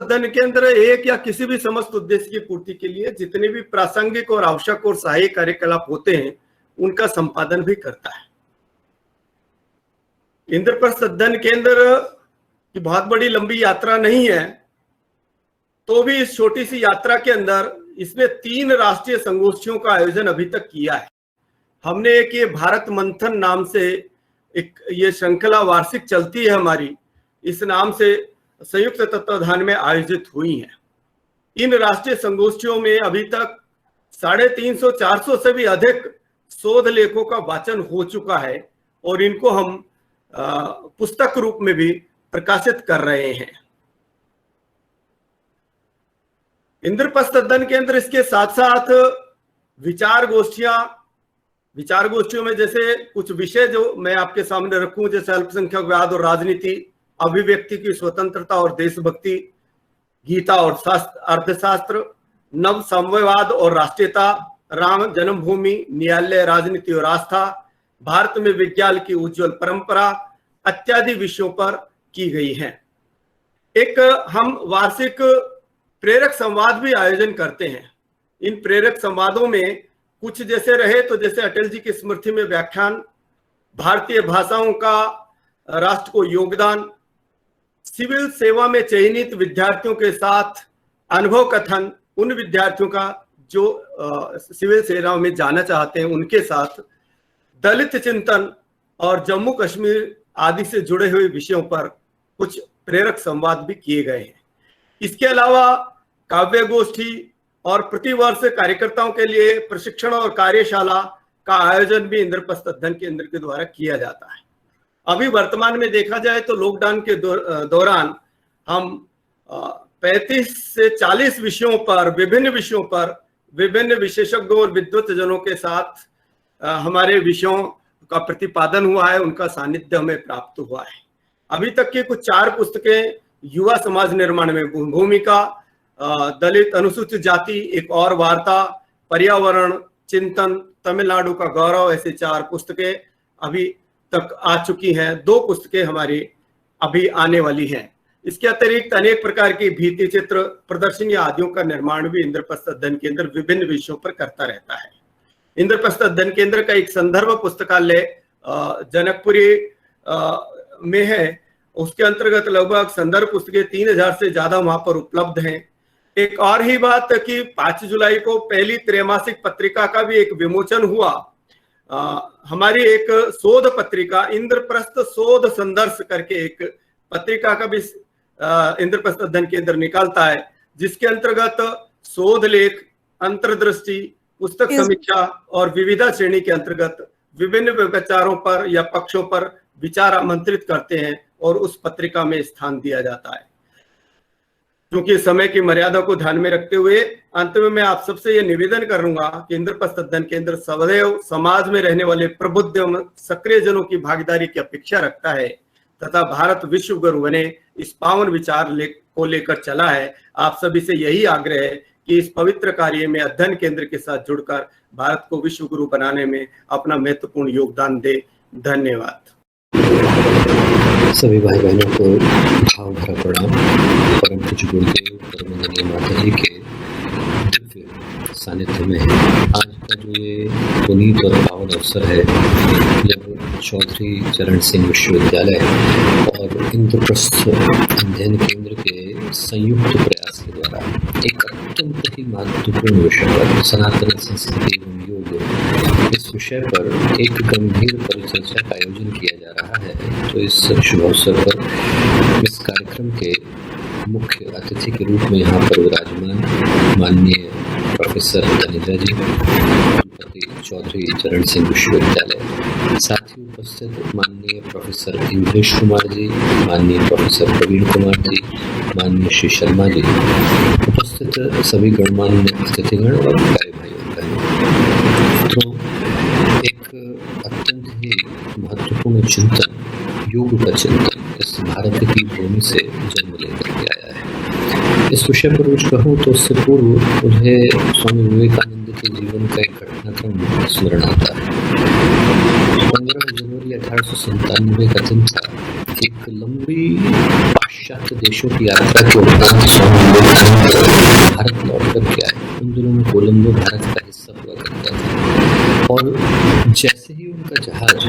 सदन के अंदर एक या किसी भी समस्त उद्देश्य की पूर्ति के लिए जितने भी प्रासंगिक और आवश्यक और सहायक कार्यकलाप होते हैं उनका संपादन भी करता है। इंद्रप्रस्थ सदन केंद्र की बहुत बड़ी लंबी यात्रा नहीं है, तो भी इस छोटी सी यात्रा के अंदर इसने 3 राष्ट्रीय संगोष्ठियों का आयोजन अभी तक किया है। हमने एक ये भारत मंथन नाम से एक ये श्रृंखला वार्षिक चलती है हमारी, इस नाम से संयुक्त तत्वाधान में आयोजित हुई है। इन राष्ट्रीय संगोष्ठियों में अभी तक 350-400 से भी अधिक शोध लेखों का वाचन हो चुका है और इनको हम पुस्तक रूप में भी प्रकाशित कर रहे हैं। इंद्रप्रस्थ सदन के अंदर इसके साथ साथ विचार गोष्ठियों में जैसे कुछ विषय जो मैं आपके सामने रखूं, जैसे अल्पसंख्यकवाद और राजनीति, अभिव्यक्ति की स्वतंत्रता और देशभक्ति, गीता और अर्थशास्त्र, नव साम्यवाद और राष्ट्रीयता, राम जन्मभूमि, न्यायालय, राजनीति और आस्था, भारत में विज्ञान की उज्जवल परंपरा इत्यादि विषयों पर की गई है। एक हम वार्षिक प्रेरक संवाद भी आयोजन करते हैं। इन प्रेरक संवादों में कुछ जैसे रहे तो जैसे अटल जी की स्मृति में व्याख्यान, भारतीय भाषाओं का राष्ट्र को योगदान, सिविल सेवा में चयनित विद्यार्थियों के साथ अनुभव कथन, उन विद्यार्थियों का जो सिविल सेवा में जाना चाहते हैं उनके साथ, दलित चिंतन और जम्मू कश्मीर आदि से जुड़े हुए विषयों पर कुछ प्रेरक संवाद भी किए गए हैं। इसके अलावा काव्य गोष्ठी और प्रतिवर्ष कार्यकर्ताओं के लिए प्रशिक्षण और कार्यशाला का आयोजन भी इंद्रप्रस्थ सदन केंद्र के द्वारा किया जाता है। अभी वर्तमान में देखा जाए तो लॉकडाउन के दौरान हम 35 से 40 विषयों पर, विभिन्न विषयों पर विभिन्न विशेषज्ञों और विद्वत्तजनों के साथ हमारे विषयों का प्रतिपादन हुआ है, उनका सानिध्य हमें प्राप्त हुआ है। अभी तक की कुछ 4 पुस्तकें युवा समाज निर्माण में भूमिका, दलित अनुसूचित जाति, एक और वार्ता, पर्यावरण चिंतन, तमिलनाडु का गौरव, ऐसे 4 पुस्तकें अभी तक आ चुकी हैं। 2 पुस्तकें हमारी अभी आने वाली हैं। इसके अतिरिक्त अनेक प्रकार की भित्ति चित्र, प्रदर्शनी आदियों का निर्माण भी इंद्रप्रस्थ सदन केंद्र विभिन्न विषयों पर करता रहता है। इंद्रप्रस्थ सदन केंद्र का एक संदर्भ पुस्तकालय जनकपुरी में है, उसके अंतर्गत लगभग संदर्भ पुस्तकें 3000 से ज्यादा वहां पर उपलब्ध हैं। एक और ही बात कि 5 जुलाई को पहली त्रैमासिक पत्रिका का भी एक विमोचन हुआ। हमारी एक शोध पत्रिका इंद्रप्रस्थ शोध संदर्श करके एक पत्रिका का भी इंद्रप्रस्थ सदन केंद्र निकालता है, जिसके अंतर्गत शोध लेख, अंतर्दृष्टि, पुस्तक समीक्षा और विविधा श्रेणी के अंतर्गत विभिन्न विचारों पर या पक्षों पर विचार आमंत्रित करते हैं और उस पत्रिका में स्थान दिया जाता है। क्योंकि समय की मर्यादा को ध्यान में रखते हुए अंत में मैं आप सबसे ये निवेदन करूंगा कि इंद्रप्रस्थ सदन केंद्र सदैव समाज में रहने वाले प्रबुद्ध एवं सक्रिय जनों की भागीदारी की अपेक्षा रखता है तथा भारत विश्व गुरु बने इस पावन विचार को लेकर चला है। आप सभी से यही आग्रह है कि इस पवित्र कार्य में अध्ययन केंद्र के साथ जुड़कर भारत को विश्व गुरु बनाने में अपना महत्वपूर्ण योगदान दे। धन्यवाद। सभी भाई बहनों को भाव भरा प्रणाम। परम पूज्य गुरुदेव परमवंदनीय माता जी के दिव्य सानिध्य में आज का जो ये पुनीत और पावन अवसर है, जब चौधरी चरण सिंह विश्वविद्यालय और इंद्रप्रस्थ अध्ययन केंद्र के संयुक्त प्रयास के द्वारा एक अत्यंत ही महत्वपूर्ण विषय पर, सनातन संस्कृति एवं योग, इस विषय पर एक गंभीर परिचर्चा का आयोजन किया जा रहा है। तो इस शुभ अवसर पर इस कार्यक्रम के मुख्य अतिथि के रूप में यहाँ पर विराजमान माननीय प्रोफेसर तनिजा जी, कुलपति चौधरी चरण सिंह विश्वविद्यालय, साथ ही उपस्थित माननीय प्रोफेसर इंद्रेश कुमार जी, माननीय प्रोफेसर प्रवीण कुमार जी, माननीय श्री शर्मा जी, उपस्थित सभी गणमान्य अतिथिगण और प्यारे भाई और बहनों। तो एक अत्यंत ही महत्वपूर्ण चिंतन, योग का चिंतन इस भारत की भूमि से जन्म लेकर के आया है। इस विषय पर कुछ कहूँ तो उससे पूर्व मुझे स्वामी विवेकानंद के जीवन का एक घटनाक्रम स्मरण आता है। 15 जनवरी 1897 का दिन था। एक लंबी पाश्चात्य देशों की यात्रा के उपरांत स्वामी विवेकानंद भारत लौट कर के आए। उन दिनों में कोलंबो भारत का हिस्सा हुआ करता था और जैसे ही उनका जहाज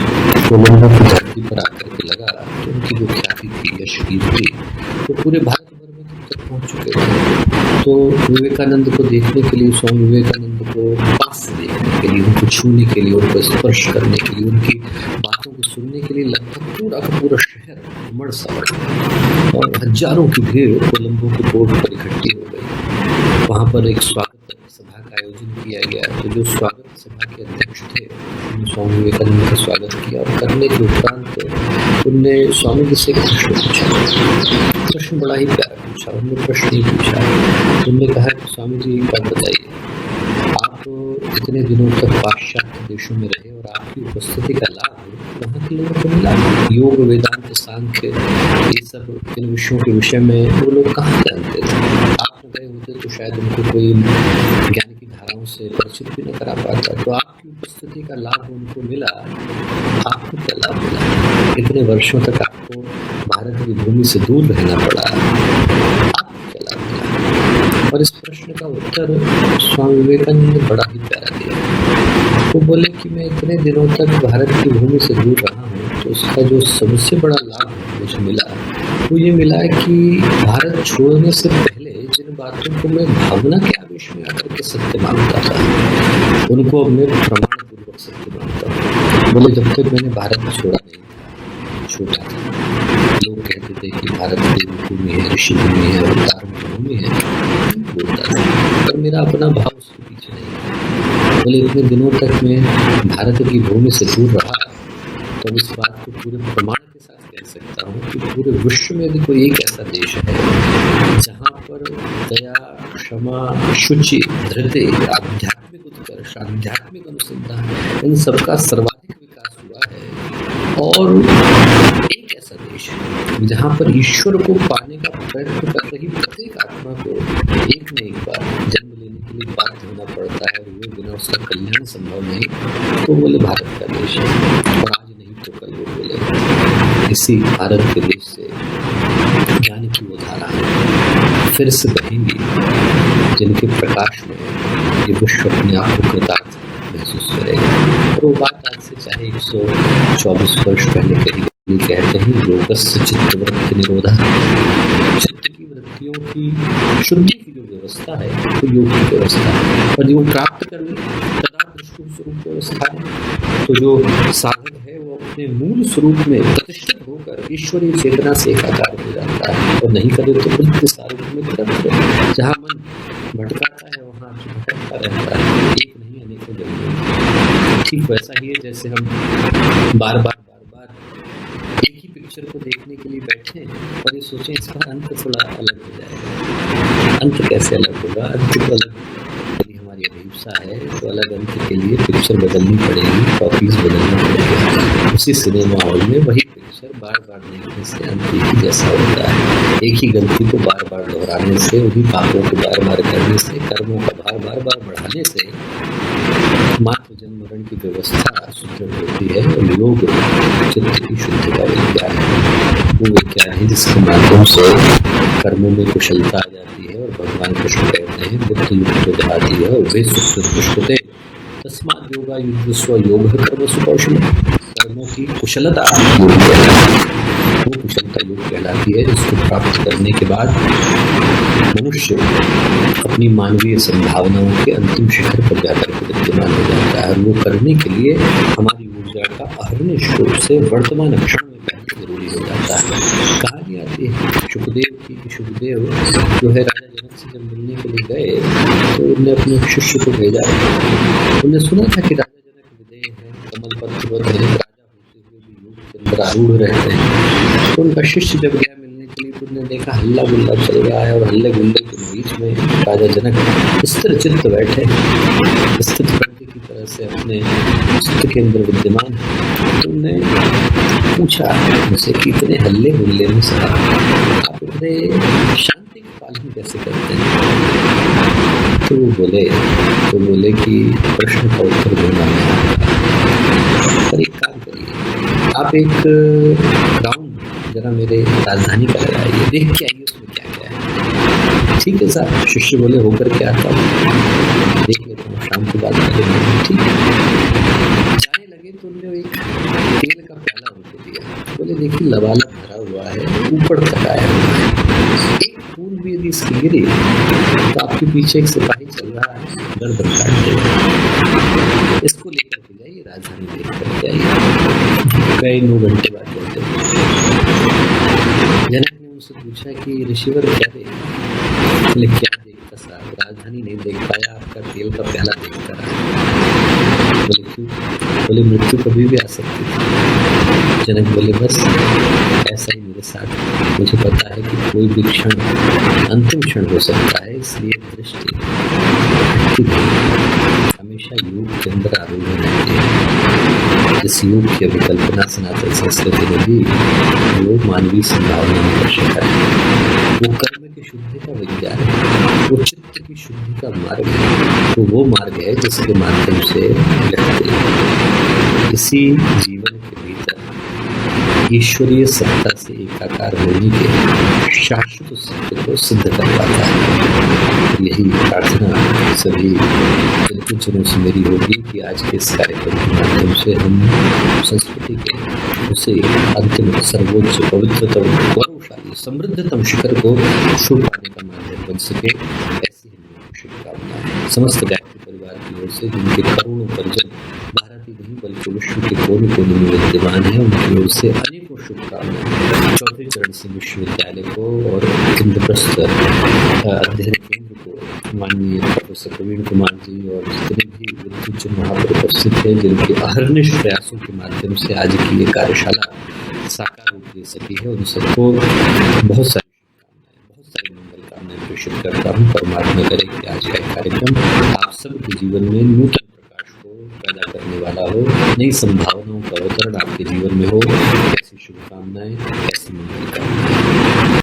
कोलंबो की धरती पर आकर के लगा तो उनकी जो ख्याति थी, यश कीर्ति, वो पूरे भारत भर में तक पहुंच चुके थे। तो विवेकानंद को देखने के लिए, स्वामी विवेकानंद को पास से देखने के लिए, उनको छूने के लिए, उनको स्पर्श करने के लिए, उनकी बातों को सुनने के लिए लगभग पूरा का पूरा शहर उमड़ सा पड़ा और हजारों की भीड़ कोलंबो के पोर्ट पर इकट्ठी हो गई। वहां पर एक स्वागत सभा का आयोजन किया गया। तो जो स्वागत सभा के अध्यक्ष थे उन्होंने स्वामी विवेकानंद का स्वागत किया और करने के उपरांत उनने स्वामी जी से एक प्रश्न पूछा। प्रश्न बड़ा ही प्यारा पूछा। उन्होंने प्रश्न ही पूछा, उन्होंने कहा कि स्वामी जी एक बात बताइए, आप इतने दिनों तक पाश्चात्य देशों में रहे और आपकी उपस्थिति का लाभ वहाँ के लोगों को मिला। योग, वेदांत, सांख्य, ये सब इन विषयों के विषय में वो लोग कहाँ जानते थे। आप गए होते तो शायद उनको कोई ज्ञान की धाराओं से परिचित भी न करा पाता। तो आपकी उपस्थिति का लाभ उनको मिला, आपको क्या लाभ मिला? इतने वर्षों तक आपको भारत की भूमि से दूर रहना पड़ा, आपको क्या लाभ मिला? और इस प्रश्न का उत्तर स्वामी विवेकानंद ने बड़ा ही प्यारा दिया। वो बोले कि मैं इतने दिनों तक भारत की भूमि से दूर रहा हूँ, तो उसका जो सबसे बड़ा लाभ मुझे मिला वो ये मिला कि भारत छोड़ने से पहले जिन बातों को मैं भावना के आवेश में आकर के सत्य मानता था, उनको अब मैं प्रमाण पूर्वक सत्य मानता हूँ। बोले जब तक मैंने भारत छोड़ा नहीं था, छोटा था, लोग कहते थे कि भारत देवभूमि है, ऋषि भूमि है, अवतार भूमि है, बोलता था, पर मेरा अपना भाव उसके पीछे नहीं। बोले इतने दिनों तक मैं भारत की भूमि से दूर रहा, तो इस बात को पूरे प्रमाण के साथ कह सकता हूँ कि पूरे विश्व में भी कोई एक ऐसा देश है जहाँ पर दया, क्षमा, शुचि, धृति, आध्यात्मिक उत्कर्ष, आध्यात्मिक अनुसंधान, इन सबका सर्वाधिक विकास हुआ है। और एक ऐसा देश है जहाँ पर ईश्वर को पाने का प्रयत्न कर रही प्रत्येक आत्मा को एक न एक बार जन्म लेने के लिए बाध्य होना पड़ता है और हुए बिना उसका कल्याण संभव नहीं। तो बोले भारत का देश है। और आज नहीं तो कल वो बोले इसी भारत के देश से ज्ञान की वो धारा फिर से बहेंगी, जिनके प्रकाश में ये विश्व अपने आप को कृतार्थ महसूस करेगा। और वो बात आज से चाहे 124 वर्ष पहले कही गई, कहते हैं योगस्य चित्तवृत्ति निरोधा, चित्त की वृत्तियों की शुद्धि की जो व्यवस्था है वो योग की व्यवस्था है। और जो प्राप्त कर ले तदा दृष्टि स्वरूप व्यवस्था है। तो जो साधक है वो अपने मूल स्वरूप में प्रतिष्ठित होकर ईश्वरीय चेतना से एकाकार हो जाता है। और नहीं करे तो वृत्ति सारूप में तरफ जहाँ मन भटकाता है वहाँ भटकता रहता है, एक नहीं अनेकों जन्म। ठीक वैसा ही है जैसे हम बार बार एक ही पिक्चर को देखने के लिए बैठे और ये सोचें इसका अंत थोड़ा अलग हो जाएगा। अंत कैसे अलग होगा? अंत तो अलग, यदि हमारी अभिप्सा है तो अलग अंत के लिए पिक्चर बदलनी पड़ेगी, कॉपीज बदलना पड़ेगा। उसी सिनेमा हॉल में वही पिक्चर बार बार देखने से अंत एक ही जैसा होता है। एक ही गलती को बार बार दोहराने से, उन्हीं पापों को बार बार करने से, कर्मों का भार बार बार बढ़ाने से मात्र जन्म मरण की व्यवस्था सुदृढ़ होती है। और योग चित्त की शुद्धि का विज्ञान है। वो विज्ञान है जिसके माध्यम से कर्मों में कुशलता आ जाती है। और भगवान कृष्ण कहते हैं बुद्ध युक्त जहाती है और वे सुकृत पुष्पते तस्मात् योगा युज्यस्व योग कर्म सुकौशल। कर्मों की कुशलता योग कहलाती है। वो कुशलता योग कहलाती है जिसको प्राप्त करने के बाद मनुष्य अपनी मानवीय संभावनाओं के अंतिम शिखर पर जाकर के विद्यमान हो जाता है। और वो करने के लिए हमारी ऊर्जा का अहर्निश रूप से वर्तमान क्षण में पहले जरूरी हो जाता है। कहानी आती है शुकदेव की कि शुकदेव जो है राजा जनक से जब मिलने के लिए गए तो उन्होंने अपने शिष्य को भेजा। उन्होंने सुना था कि राजा जनक विदेह है, कमल पत्र राजा होते हुए भी योग के अंदर आरूढ़ रहते हैं। तो उनका शिष्य जब गया मिलने के लिए तो उन्होंने देखा हल्ला गुल्ला चल रहा है और हल्ले गुल्ले के बीच में राजा जनक स्थिर चित्त बैठे, स्थित प्रज्ञ की तरह से अपने चित्त के अंदर विद्यमान है। तो उन्होंने पूछा मुझसे कि इतने हल्ले गुल्ले में साहब आप इतने शांति का पालन कैसे करते हैं? तो वो बोले कि प्रश्न का उत्तर देना है। पर एक काम करिए, आप एक राउंड जरा मेरे राजधानी का लगाइए, देख के आइए उसमें क्या क्या है। ठीक है साहब, शिष्य बोले होकर के आता हूँ, देख लेता हूँ, शाम को बात करेंगे। ठीक है, जाने लगे तो उन्होंने एक तेल का प्याला उनको दिया, बोले देखिए लबालब भरा हुआ है, ऊपर तक आया हुआ है, एक फूल भी यदि इसकी गिरी तो आपके पीछे एक सिपाही चल रहा है, गर्दन काट देगा, इसको लेकर के जाइए, राजधानी लेकर के आइए। कई 9 घंटे बाद बोलते, जनक ने उनसे पूछा कि ऋषिवर क्या देखा? बोले क्या देखता साहब, राजधानी नहीं देख पाया, आपका तेल का प्याला देखता रहा। बोले क्यों? बोले मृत्यु कभी भी आ सकती थी। जनक बोले बस ऐसा ही मेरे साथ, मुझे पता है कि कोई भी क्षण अंतिम क्षण हो सकता है, इसलिए दृष्टि हमेशा योग के अंदर आरूढ़ रहती है। इस योग की अभिकल्पना सनातन संस्कृति ने भी योग मानवीय संभावना में कर सका है। वो कर्म की शुद्धि का विज्ञान है, वो चित्त की शुद्धि का मार्ग है, तो वो मार्ग है जिसके माध्यम से व्यक्ति इसी जीवन के भीतर ईश्वरीय सत्ता से एकाकार होने के शाश्वत सत्य को सिद्ध कर पाता है। यही प्रार्थना सभी जनों से मेरी होगी कि आज के इस कार्यक्रम के माध्यम से हम संस्कृति के उसे अंतिम सर्वोच्च पवित्रतम गौरवशाली समृद्धतम शिखर को छू पाने का माध्यम बन सके, ऐसी ही शुभकामनाएं समस्त गायत्री परिवार की ओर से, जिनके करोड़ों परिजन भारत ही नहीं बल्कि विश्व के कोने कोने में विद्यमान है, उनकी ओर से अनेकों शुभकामनाएं। चौथे चरण सिंह विश्वविद्यालय को और इंद्रप्रस्थ अध्ययन केंद्र को माननीय प्रोफेसर प्रवीण कुमार जी और जितने भी विद्युत वहाँ पर उपस्थित हैं, जिनके अहर्निश प्रयासों के माध्यम से आज की ये कार्यशाला साकार रूप ले सकी है, उन सबको बहुत सारी मंगल कामनाएं प्रेषित करता हूँ। परमात्मा करे कि आज का कार्यक्रम आप सबके जीवन में नूतन प्रकाश को पैदा करने वाला हो, नई संभावनाओं का अवतरण आपके जीवन में हो। ऐसी शुभकामनाएं, ऐसी मंगल कामनाएं।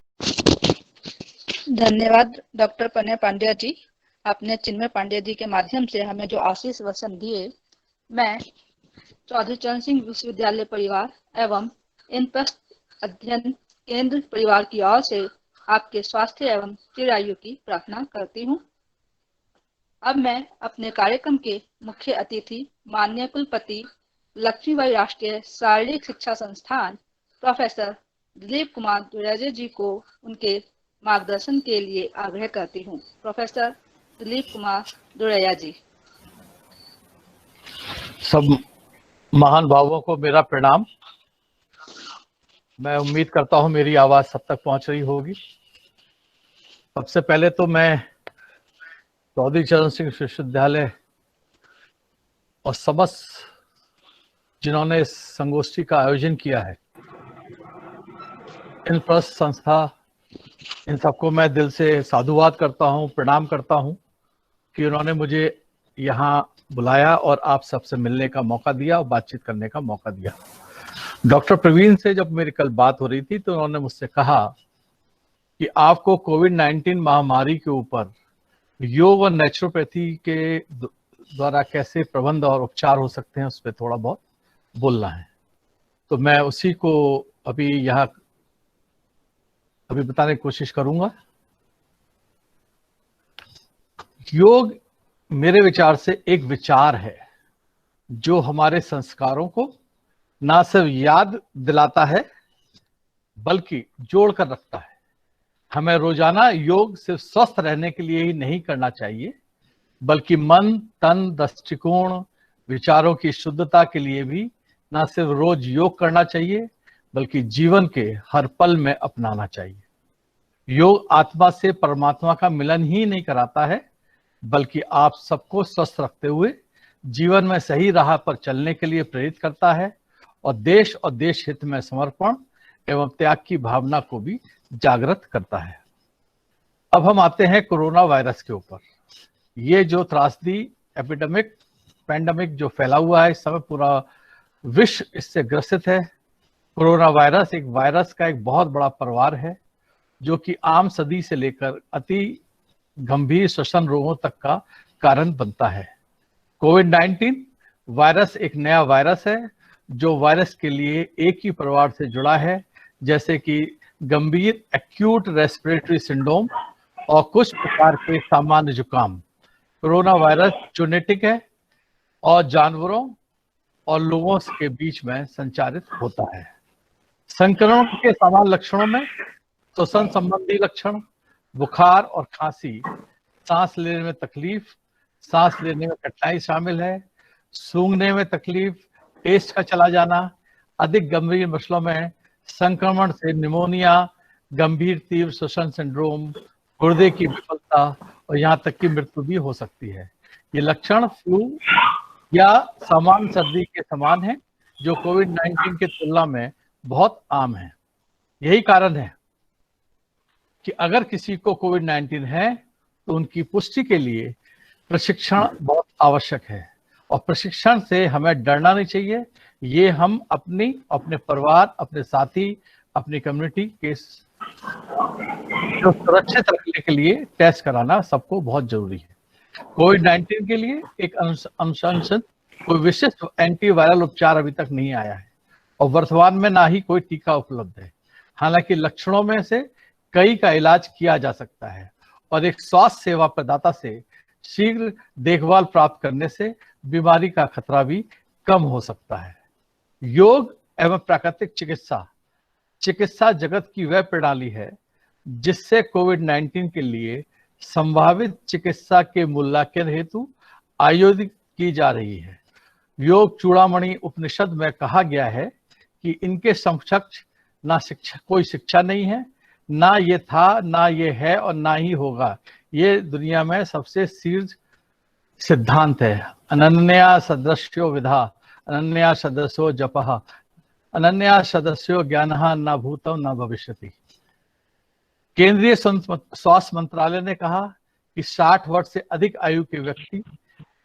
धन्यवाद डॉक्टर पन्या पांड्या जी, आपने चिन्मय पांड्या जी के माध्यम से हमें जो आशीष वचन दिए। मैं चौधरी चरण सिंह विश्वविद्यालय परिवार एवं इंद्रप्रस्थ अध्ययन केंद्र परिवार की ओर से आपके स्वास्थ्य एवं चिरायु की प्रार्थना करती हूँ। अब मैं अपने कार्यक्रम के मुख्य अतिथि माननीय कुलपति लक्ष्मीबाई राष्ट्रीय शारीरिक शिक्षा संस्थान प्रोफेसर दिलीप कुमार दुरैया जी को उनके मार्गदर्शन के लिए आग्रह करती हूँ। प्रोफेसर दिलीप कुमार दुरैया जी। सब महान भावों को मेरा प्रणाम। मैं उम्मीद करता हूँ मेरी आवाज सब तक पहुंच रही होगी। सबसे पहले तो मैं चौधरी चरण सिंह विश्वविद्यालय और समस्त जिन्होंने इस संगोष्ठी का आयोजन किया है, इंद्रप्रस्थ संस्था, इन सबको मैं दिल से साधुवाद करता हूँ, प्रणाम करता हूँ कि उन्होंने मुझे यहाँ बुलाया और आप सबसे मिलने का मौका दिया और बातचीत करने का मौका दिया। डॉक्टर प्रवीण से जब मेरी कल बात हो रही थी तो उन्होंने मुझसे कहा कि आपको कोविड-19 महामारी के ऊपर योग और नेचुरोपैथी के द्वारा कैसे प्रबंध और उपचार हो सकते हैं उस पर थोड़ा बहुत बोलना है। तो मैं उसी को अभी बताने की कोशिश करूंगा। योग मेरे विचार से एक विचार है जो हमारे संस्कारों को ना सिर्फ याद दिलाता है बल्कि जोड़ कर रखता है। हमें रोजाना योग सिर्फ स्वस्थ रहने के लिए ही नहीं करना चाहिए बल्कि मन, तन, दृष्टिकोण, विचारों की शुद्धता के लिए भी ना सिर्फ रोज योग करना चाहिए बल्कि जीवन के हर पल में अपनाना चाहिए। योग आत्मा से परमात्मा का मिलन ही नहीं कराता है बल्कि आप सबको स्वस्थ रखते हुए जीवन में सही राह पर चलने के लिए प्रेरित करता है और देश हित में समर्पण एवं त्याग की भावना को भी जागृत करता है। अब हम आते हैं कोरोना वायरस के ऊपर। ये जो त्रासदी पैंडेमिक जो फैला हुआ है, इस समय पूरा विश्व इससे ग्रसित है। कोरोना वायरस एक वायरस का एक बहुत बड़ा परिवार है जो कि आम सदी से लेकर अति गंभीर श्वसन रोगों तक का कारण बनता है। कोविड-19 वायरस एक नया वायरस है जो वायरस के लिए एक ही परिवार से जुड़ा है, जैसे कि गंभीर एक्यूट रेस्पिरेटरी सिंड्रोम और कुछ प्रकार के सामान्य जुकाम। कोरोना वायरस जेनेटिक है और जानवरों और लोगों के बीच में संचारित होता है। संक्रमण के सामान्य लक्षणों में श्वसन संबंधी लक्षण, बुखार और खांसी, सांस लेने में तकलीफ, सांस लेने में कठिनाई शामिल है, सूंघने में तकलीफ, टेस्ट का चला जाना। अधिक गंभीर मसलों में संक्रमण से निमोनिया, गंभीर तीव्र श्वसन सिंड्रोम, गुर्दे की विफलता और यहाँ तक की मृत्यु भी हो सकती है। ये लक्षण फ्लू या सामान्य सर्दी के समान है, जो कोविड-19 की तुलना में बहुत आम है। यही कारण है कि अगर किसी को कोविड-19 है तो उनकी पुष्टि के लिए प्रशिक्षण बहुत आवश्यक है, और प्रशिक्षण से हमें डरना नहीं चाहिए। ये हम अपने परिवार, अपने साथी, अपनी कम्युनिटी के जो सुरक्षित रखने के लिए टेस्ट कराना सबको बहुत जरूरी है। कोविड-19 के लिए एक अनुशंसित कोई विशिष्ट एंटीवायरल उपचार अभी तक नहीं आया है, और वर्तमान में ना ही कोई टीका उपलब्ध है। हालांकि लक्षणों में से कई का इलाज किया जा सकता है, और एक स्वास्थ्य सेवा प्रदाता से शीघ्र देखभाल प्राप्त करने से बीमारी का खतरा भी कम हो सकता है। योग एवं प्राकृतिक चिकित्सा जगत की वह प्रणाली है जिससे कोविड-19 के लिए संभावित चिकित्सा के मूल्यांकन हेतु आयोजित की जा रही है। योग चूड़ामणि उपनिषद में कहा गया है कि इनके समकक्ष ना कोई शिक्षा नहीं है, ना ये था, ना ये है और ना ही होगा। ये दुनिया में सबसे शीर्ष सिद्धांत है। अनन्या सदस्यो विधा, अनन्या सदस्यो जपः, अनन्या सदस्यो ज्ञानः न भूतम न भविष्यति। केंद्रीय स्वास्थ्य मंत्रालय ने कहा कि 60 वर्ष से अधिक आयु के व्यक्ति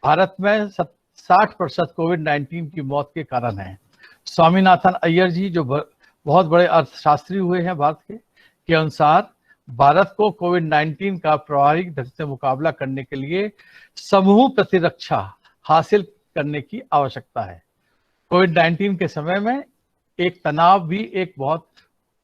भारत में 60% कोविड-19 की मौत के कारण है। स्वामीनाथन अय्यर जी, जो बहुत बड़े अर्थशास्त्री हुए हैं भारत के अनुसार भारत को कोविड-19 का प्रभावी ढंग से मुकाबला करने के लिए समूह प्रतिरक्षा हासिल करने की आवश्यकता है। कोविड-19 के समय में एक तनाव भी एक बहुत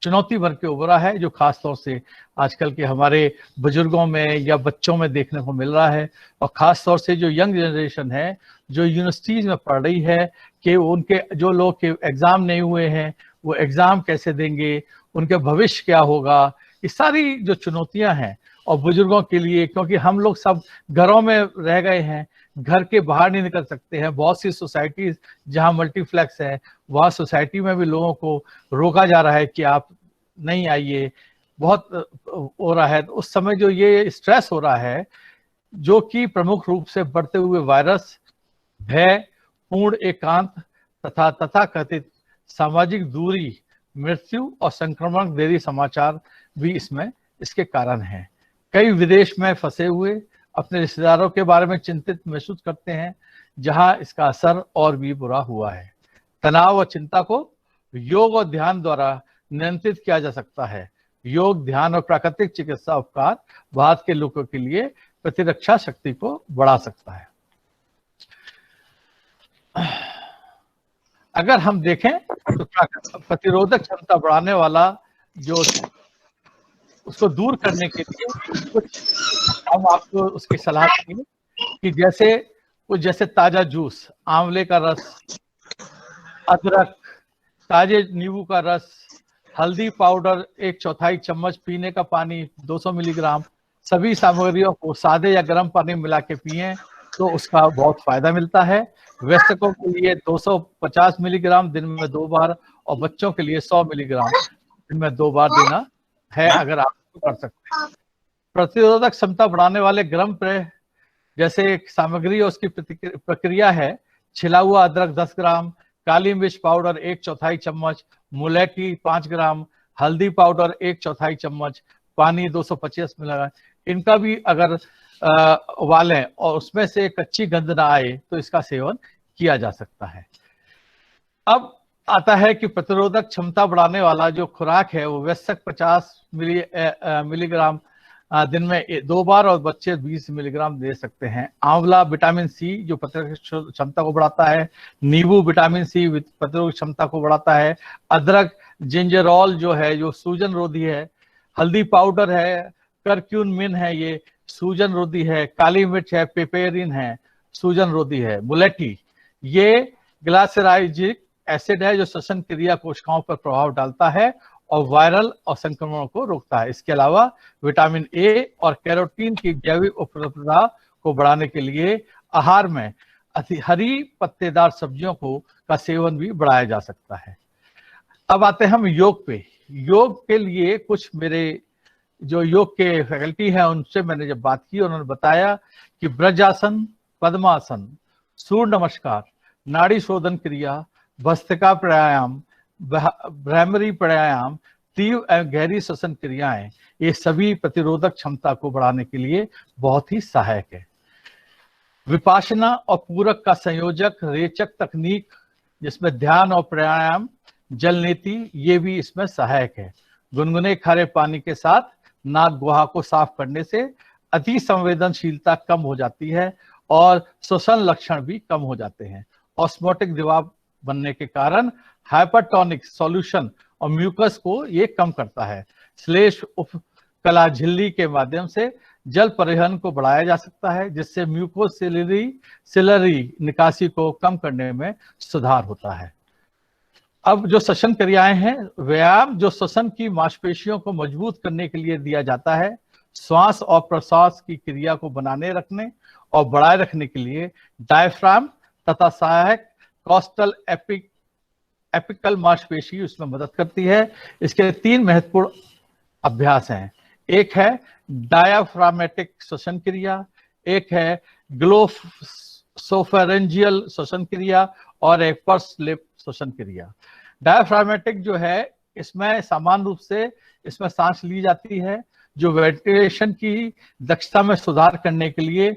चुनौती बन के उभरा है, जो खासतौर से आजकल के हमारे बुजुर्गों में या बच्चों में देखने को मिल रहा है, और खासतौर से जो यंग जनरेशन है, जो यूनिवर्सिटीज में पढ़ रही है, कि उनके जो लोग के एग्जाम नहीं हुए हैं वो एग्जाम कैसे देंगे, उनके भविष्य क्या होगा, ये सारी जो चुनौतियां हैं। और बुजुर्गों के लिए, क्योंकि हम लोग सब घरों में रह गए हैं, घर के बाहर नहीं निकल सकते हैं। बहुत सी सोसाइटीज जहां मल्टीप्लेक्स है, वहां सोसाइटी में भी लोगों को रोका जा रहा है कि आप नहीं आइए, बहुत हो रहा है। उस समय जो ये स्ट्रेस हो रहा है, जो कि प्रमुख रूप से बढ़ते हुए वायरस, भय, पूर्ण एकांत तथा तथाकथित सामाजिक दूरी, मृत्यु और संक्रमण देरी समाचार भी इसके कारण हैं। कई विदेश में फंसे हुए अपने रिश्तेदारों के बारे में चिंतित महसूस करते हैं, जहां इसका असर और भी बुरा हुआ है। तनाव और चिंता को योग और ध्यान द्वारा नियंत्रित किया जा सकता है। योग, ध्यान और प्राकृतिक चिकित्सा उपचार भारत के लोगों के लिए प्रतिरक्षा शक्ति को बढ़ा सकता है। अगर हम देखें तो प्रतिरोधक क्षमता बढ़ाने वाला जो उसको दूर करने के लिए कुछ हम आपको उसकी सलाह देंगे कि जैसे ताजा जूस, आंवले का रस, अदरक, ताजे नींबू का रस, हल्दी पाउडर 1/4 चम्मच, पीने का पानी 200 मिलीग्राम, सभी सामग्रियों को सादे या गर्म पानी मिला के पिएं तो उसका बहुत फायदा मिलता है। वयस्कों के लिए 250 मिलीग्राम दिन में 2 बार, और बच्चों के लिए 100 मिलीग्राम दिन में 2 बार देना है, अगर आप कर सकते हैं। प्रतिरोधक क्षमता बढ़ाने वाले गर्म पेय जैसे सामग्री और उसकी प्रक्रिया है: छिला हुआ अदरक 10 ग्राम, काली मिर्च पाउडर 1/4 चम्मच, मुलैठी 5 ग्राम, हल्दी पाउडर 1/4 चम्मच, पानी 250 मिलीग्राम। इनका भी अगर उबालें और उसमें से कच्ची गंध ना आए तो इसका सेवन किया जा सकता है। अब आता है कि प्रतिरोधक क्षमता बढ़ाने वाला जो खुराक है वो वयस्क 50 मिलीग्राम दिन में 2 बार, और बच्चे 20 मिलीग्राम दे सकते हैं। आंवला विटामिन सी जो प्रतिरोधक क्षमता को बढ़ाता है, नींबू विटामिन सी प्रतिरोधक क्षमता को बढ़ाता है, अदरक जिंजरॉल जो है जो सूजन रोधी है, हल्दी पाउडर है, करक्यूमिन है ये सूजन रोधी है, काली मिर्च है, पेपेरिन है सूजन रोधी है, मुलेठी ये ग्लाइसराइजिक एसिड है जो श्वसन क्रिया कोशिकाओं पर प्रभाव डालता है और वायरल और संक्रमणों को रोकता है। इसके अलावा विटामिन ए और कैरोटीन की जैविक उपलब्धता को बढ़ाने के लिए आहार में हरी पत्तेदार सब्जियों का सेवन भी बढ़ाया जा सकता है। अब आते हैं हम योग पे। योग के लिए कुछ मेरे जो योग के फैकल्टी हैं उनसे मैंने जब बात की, उन्होंने बताया कि ब्रजासन, पद्मासन, सूर्य नमस्कार, नाड़ी शोधन क्रिया, भस्त्रिका प्राणायाम, भ्रामरी प्राणायाम, तीव्र एवं गहरी श्वसन क्रियाएं, ये सभी प्रतिरोधक क्षमता को बढ़ाने के लिए बहुत ही सहायक है। विपासना और पूरक का संयोजक रेचक तकनीक जिसमें ध्यान और प्राणायाम, जल नीति, ये भी इसमें सहायक है। गुनगुने खारे पानी के साथ नाक गुहा को साफ करने से अति संवेदनशीलता कम हो जाती है और श्वसन लक्षण भी कम हो जाते हैं। ऑस्मोटिक दबाव बनने के कारण हाइपरटोनिक सॉल्यूशन और म्यूकस को ये कम करता है। श्लेष उपकला झिल्ली के माध्यम से जल परिवहन को बढ़ाया जा सकता है जिससे म्यूकोसिलरी निकासी को कम करने में सुधार होता है। अब जो श्वसन क्रियाएं हैं, व्यायाम जो श्वसन की मांसपेशियों को मजबूत करने के लिए दिया जाता है, श्वास और प्रश्वास की क्रिया को बनाने रखने और बढ़ाए रखने के लिए डायफ्राम तथा सहायक कॉस्टल एपिकल मांसपेशी उसमें मदद करती है। इसके 3 महत्वपूर्ण अभ्यास हैं। एक है डायाफ्रामेटिक श्वसन क्रिया, एक है ग्लोसोफेरेंजियल श्वसन क्रिया और एक पर्स लिप श्वसन क्रिया। डायाफ्रामेटिक जो है इसमें सामान्य रूप से इसमें सांस ली जाती है जो वेंटिलेशन की दक्षता में सुधार करने के लिए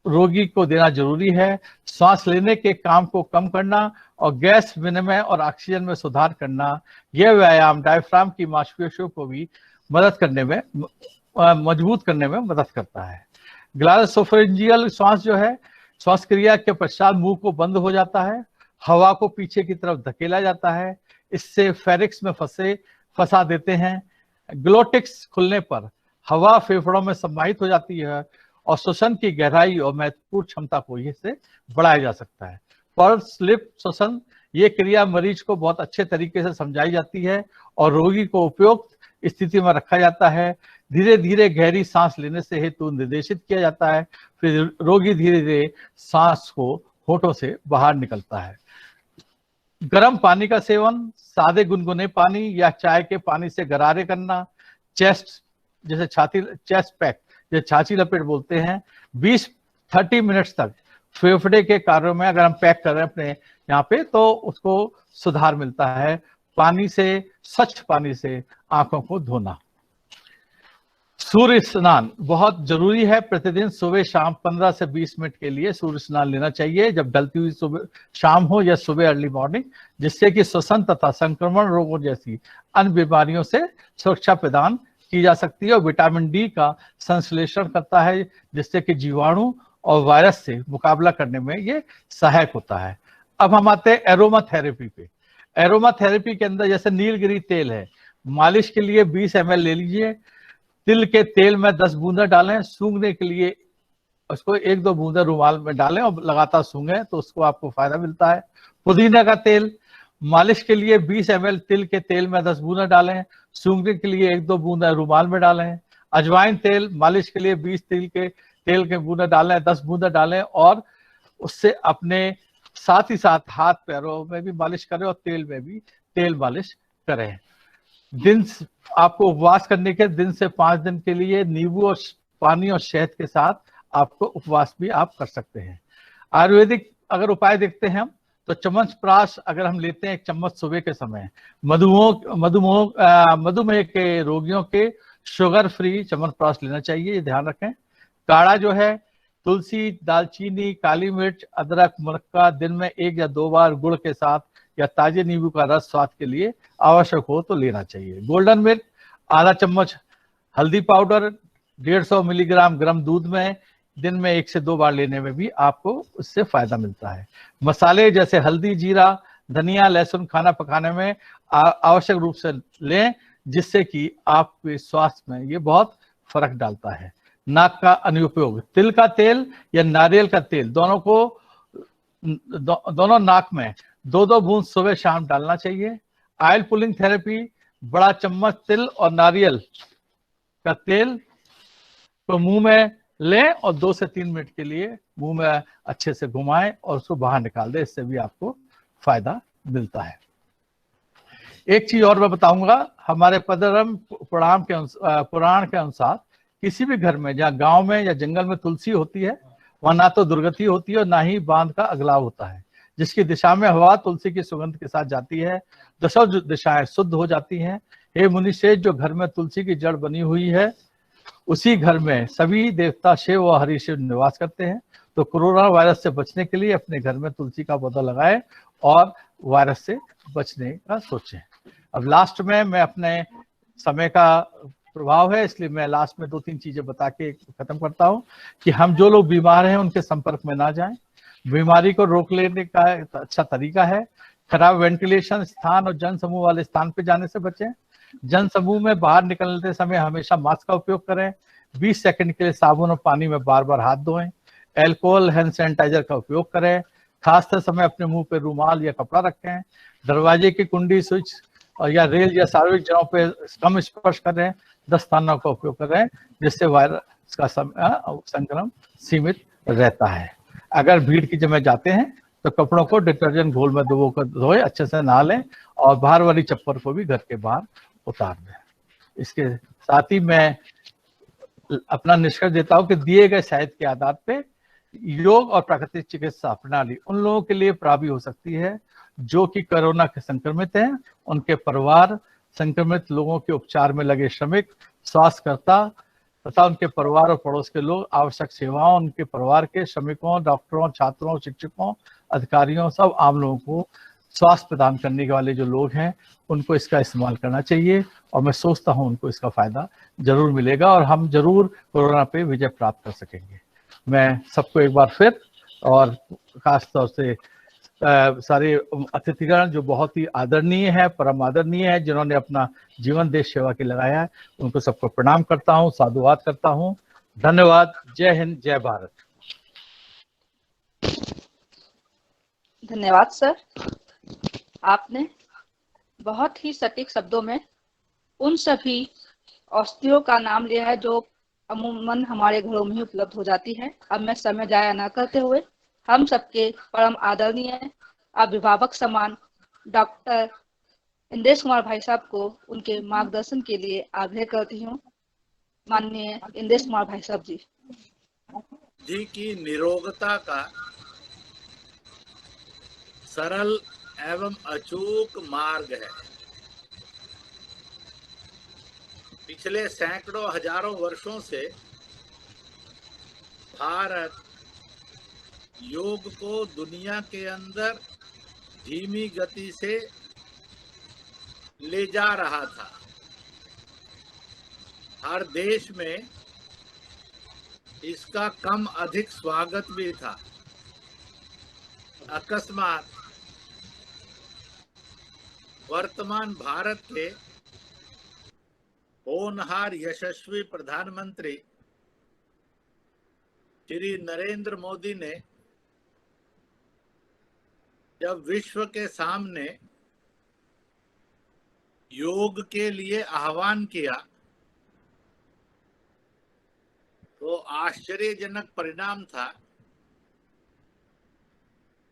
रोगी को देना जरूरी है। सांस लेने के काम को कम करना और गैस विनिमय और ऑक्सीजन में सुधार करना, यह व्यायाम डायफ्राम की मांसपेशियों को भी मदद करने में मजबूत करने में मदद करता है। ग्लासोफेरेंजियल श्वास जो है, श्वास क्रिया के पश्चात मुंह को बंद हो जाता है, हवा को पीछे की तरफ धकेला जाता है, इससे फेरिक्स में फंसा देते हैं। ग्लोटिक्स खुलने पर हवा फेफड़ों में समाहित हो जाती है और श्वसन की गहराई और महत्वपूर्ण क्षमता को इससे बढ़ाया जा सकता है। पर स्लिप श्वसन ये क्रिया मरीज को बहुत अच्छे तरीके से समझाई जाती है और रोगी को उपयुक्त स्थिति में रखा जाता है। धीरे धीरे गहरी सांस लेने से हेतु निर्देशित किया जाता है, फिर रोगी धीरे धीरे सांस को होठों से बाहर निकलता है। गर्म पानी का सेवन, सादे गुनगुने पानी या चाय के पानी से गरारे करना, चेस्ट पैक जो छाती लपेट बोलते हैं, 20-30 मिनट्स तक फेफड़े के कार्यों में अगर हम पैक कर रहे हैं अपने यहाँ पे तो उसको सुधार मिलता है। पानी से, स्वच्छ पानी से आंखों को धोना। सूर्य स्नान बहुत जरूरी है। प्रतिदिन सुबह शाम 15 से 20 मिनट के लिए सूर्य स्नान लेना चाहिए, जब ढलती हुई सुबह शाम हो या सुबह अर्ली मॉर्निंग, जिससे कि श्वसन तथा संक्रमण रोगों जैसी अन्य बीमारियों से सुरक्षा प्रदान की जा सकती है और विटामिन डी का संश्लेषण करता है जिससे कि जीवाणु और वायरस से मुकाबला करने में ये सहायक होता है। अब हम आते हैं एरोमा थेरेपी पे। एरोमा थेरेपी के अंदर जैसे नीलगिरी तेल है, मालिश के लिए 20 ml ले लीजिए, तिल के तेल में 10 बूंदा डालें, सूंघने के लिए उसको 1-2 बूंदा रुमाल में डालें और लगातार सूंघें तो उसको आपको फायदा मिलता है। पुदीना का तेल मालिश के लिए 20 ml तिल के तेल में 10 बूंदा डालें, सूंघने के लिए 1-2 बूंदा रुमाल में डालें। अजवाइन तेल मालिश के लिए 20 तेल के बूंदा डालें, 10 बूंदा डालें और उससे अपने साथ ही साथ हाथ पैरों में भी मालिश करें और तेल में भी तेल मालिश करें। आपको उपवास करने के दिन से 5 दिन के लिए नींबू और पानी और शहद के साथ आपको उपवास भी आप कर सकते हैं। आयुर्वेदिक अगर उपाय देखते हैं हम तो चमनप्राश अगर हम लेते हैं 1 चम्मच सुबह के समय, मधुमेह के रोगियों के शुगर फ्री चमनप्राश लेना चाहिए, ये ध्यान रखें। काढ़ा जो है तुलसी, दालचीनी, काली मिर्च, अदरक, मुनक्का दिन में 1 या 2 बार गुड़ के साथ या ताजे नींबू का रस स्वाद के लिए आवश्यक हो तो लेना चाहिए। गोल्डन मिर्च आधा चम्मच, हल्दी पाउडर 150 मिलीग्राम गर्म दूध में दिन में 1 से 2 बार लेने में भी आपको उससे फायदा मिलता है। मसाले जैसे हल्दी, जीरा, धनिया, लहसुन खाना पकाने में आवश्यक रूप से लें, जिससे कि आपके स्वास्थ्य में ये बहुत फर्क डालता है। नाक का अनुपयोग, तिल का तेल या नारियल का तेल दोनों नाक में 2-2 बूंद सुबह शाम डालना चाहिए। ऑयल पुलिंग थेरेपी, बड़ा चम्मच तिल और नारियल का तेल को मुंह में लें और 2 से 3 मिनट के लिए मुंह में अच्छे से घुमाएं और उसको बाहर निकाल दें। इससे भी आपको फायदा मिलता है। एक चीज और मैं बताऊंगा, हमारे पद्मधर्म पुराण के अनुसार किसी भी घर में, जहाँ गांव में या जंगल में तुलसी होती है, वहां ना तो दुर्गति होती है और ना ही बांध का अगलाव होता है। जिसकी दिशा में हवा तुलसी की सुगंध के साथ जाती है, दशों दिशाएं शुद्ध हो जाती हैं। हे मुनिश्रेष्ठ, जो घर में तुलसी की जड़ बनी हुई है, उसी घर में सभी देवता शिव और हरिशिव निवास करते हैं। तो कोरोना वायरस से बचने के लिए अपने घर में तुलसी का पौधा लगाएं और वायरस से बचने का सोचें। अब लास्ट में मैं अपने समय का प्रभाव है, इसलिए मैं लास्ट में 2-3 चीजें बता के खत्म करता हूं कि हम जो लोग बीमार हैं उनके संपर्क में ना जाएं। बीमारी को रोक लेने का अच्छा तरीका है खराब वेंटिलेशन स्थान और जन समूह वाले स्थान पे जाने से बचें। जन समूह में बाहर निकलते समय हमेशा मास्क का उपयोग करें। 20 सेकंड के लिए साबुन और पानी में बार बार हाथ धोएं। एल्कोहल हैंड सैनिटाइजर का उपयोग करें। खासकर समय अपने मुंह पे रूमाल या कपड़ा रखें। दरवाजे की कुंडी, स्विच और या रेल या सार्वजनिक जगहों पे कम स्पर्श करें। दस्तानों का उपयोग करें, जिससे वायरस का संक्रमण सीमित रहता है। अगर भीड़ की जगह जाते हैं तो कपड़ों को डिटर्जेंट घोल में डुबोकर धोए, अच्छे से नहा लें और बाहर वाली चप्पल को भी घर के बाहर उतार दें। इसके साथ ही मैं अपना निष्कर्ष देता हूं कि दिए गए साहित्य के आधार पे योग और प्राकृतिक चिकित्सा प्रणाली उन लोगों के लिए प्रभावी हो सकती है जो कि कोरोना के संक्रमित हैं, उनके परिवार, संक्रमित लोगों के उपचार में लगे श्रमिक, स्वास्थ्यकर्ता तथा उनके परिवार और पड़ोस के लोग, आवश्यक सेवाओं, उनके परिवार के श्रमिकों, डॉक्टरों, छात्रों, शिक्षकों, अधिकारियों, सब आम लोगों को स्वास्थ्य प्रदान करने वाले जो लोग हैं उनको इसका इस्तेमाल करना चाहिए और मैं सोचता हूं उनको इसका फायदा जरूर मिलेगा और हम जरूर कोरोना पे विजय प्राप्त कर सकेंगे। मैं सबको एक बार फिर और खास तौर से सारे अतिथिगण जो बहुत ही आदरणीय है, परम आदरणीय है, जिन्होंने अपना जीवन देश सेवा के लगाया है, उनको सबको प्रणाम करता हूं, साधुवाद करता हूं। धन्यवाद। जय हिंद, जय भारत। धन्यवाद सर, आपने बहुत ही सटीक शब्दों में उन सभी औषधियों का नाम लिया है जो अमूमन हमारे घरों में ही उपलब्ध हो जाती है। अब मैं समय जाया न करते हुए हम सबके परम आदरणीय अभिभावक समान डॉक्टर इंद्रेश कुमार भाई साहब को उनके मार्गदर्शन के लिए आग्रह करती हूँ। माननीय इंद्रेश कुमार भाई साहब जी की निरोगता का सरल एवं अचूक मार्ग है। पिछले सैकड़ों हजारों वर्षों से भारत योग को दुनिया के अंदर धीमी गति से ले जा रहा था। हर देश में इसका कम अधिक स्वागत भी था। अकस्मात वर्तमान भारत के होनहार यशस्वी प्रधानमंत्री श्री नरेंद्र मोदी ने जब विश्व के सामने योग के लिए आह्वान किया तो आश्चर्यजनक परिणाम था।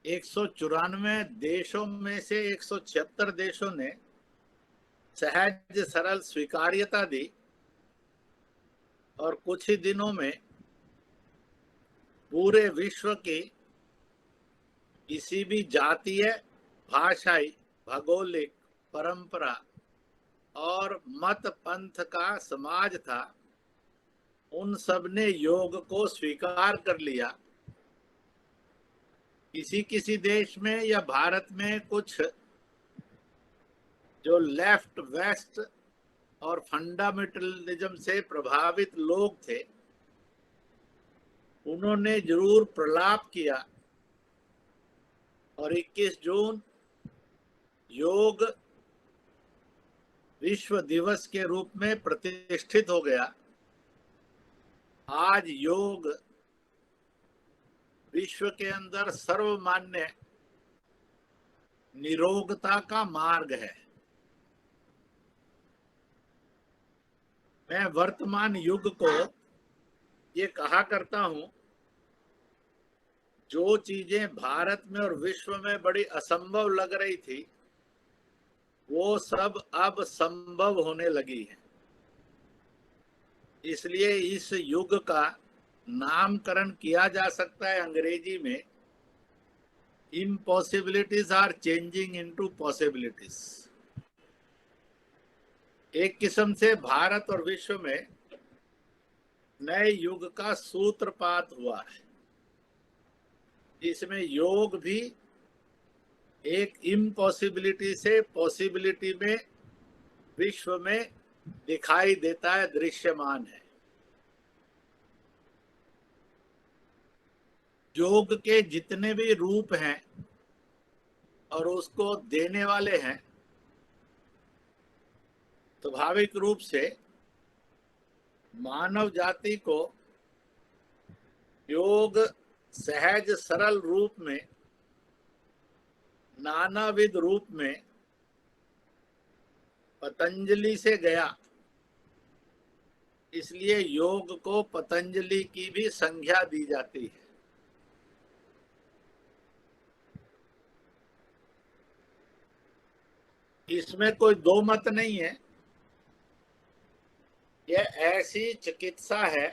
194 देशों में से 176 देशों ने सहज सरल स्वीकार्यता दी और कुछ ही दिनों में पूरे विश्व की किसी भी जातीय, भाषाई, भौगोलिक, परंपरा और मत पंथ का समाज था, उन सब ने योग को स्वीकार कर लिया। किसी देश में या भारत में कुछ जो लेफ्ट वेस्ट और फंडामेंटलिज्म से प्रभावित लोग थे, उन्होंने जरूर प्रलाप किया और 21 जून योग विश्व दिवस के रूप में प्रतिष्ठित हो गया। आज योग विश्व के अंदर सर्वमान्य निरोगता का मार्ग है। मैं वर्तमान युग को ये कहा करता हूं, जो चीजें भारत में और विश्व में बड़ी असंभव लग रही थी, वो सब अब संभव होने लगी है। इसलिए इस युग का नामकरण किया जा सकता है अंग्रेजी में, इम्पॉसिबिलिटीज आर चेंजिंग इनटू पॉसिबिलिटीज। एक किस्म से भारत और विश्व में नए युग का सूत्रपात हुआ है, जिसमें योग भी एक इम्पॉसिबिलिटी से पॉसिबिलिटी में विश्व में दिखाई देता है, दृश्यमान है। योग के जितने भी रूप हैं और उसको देने वाले हैं, स्वाभाविक रूप से मानव जाति को योग सहज सरल रूप में, नानाविध रूप में पतंजलि से गया। इसलिए योग को पतंजलि की भी संज्ञा दी जाती है। इसमें कोई दो मत नहीं है। यह ऐसी चिकित्सा है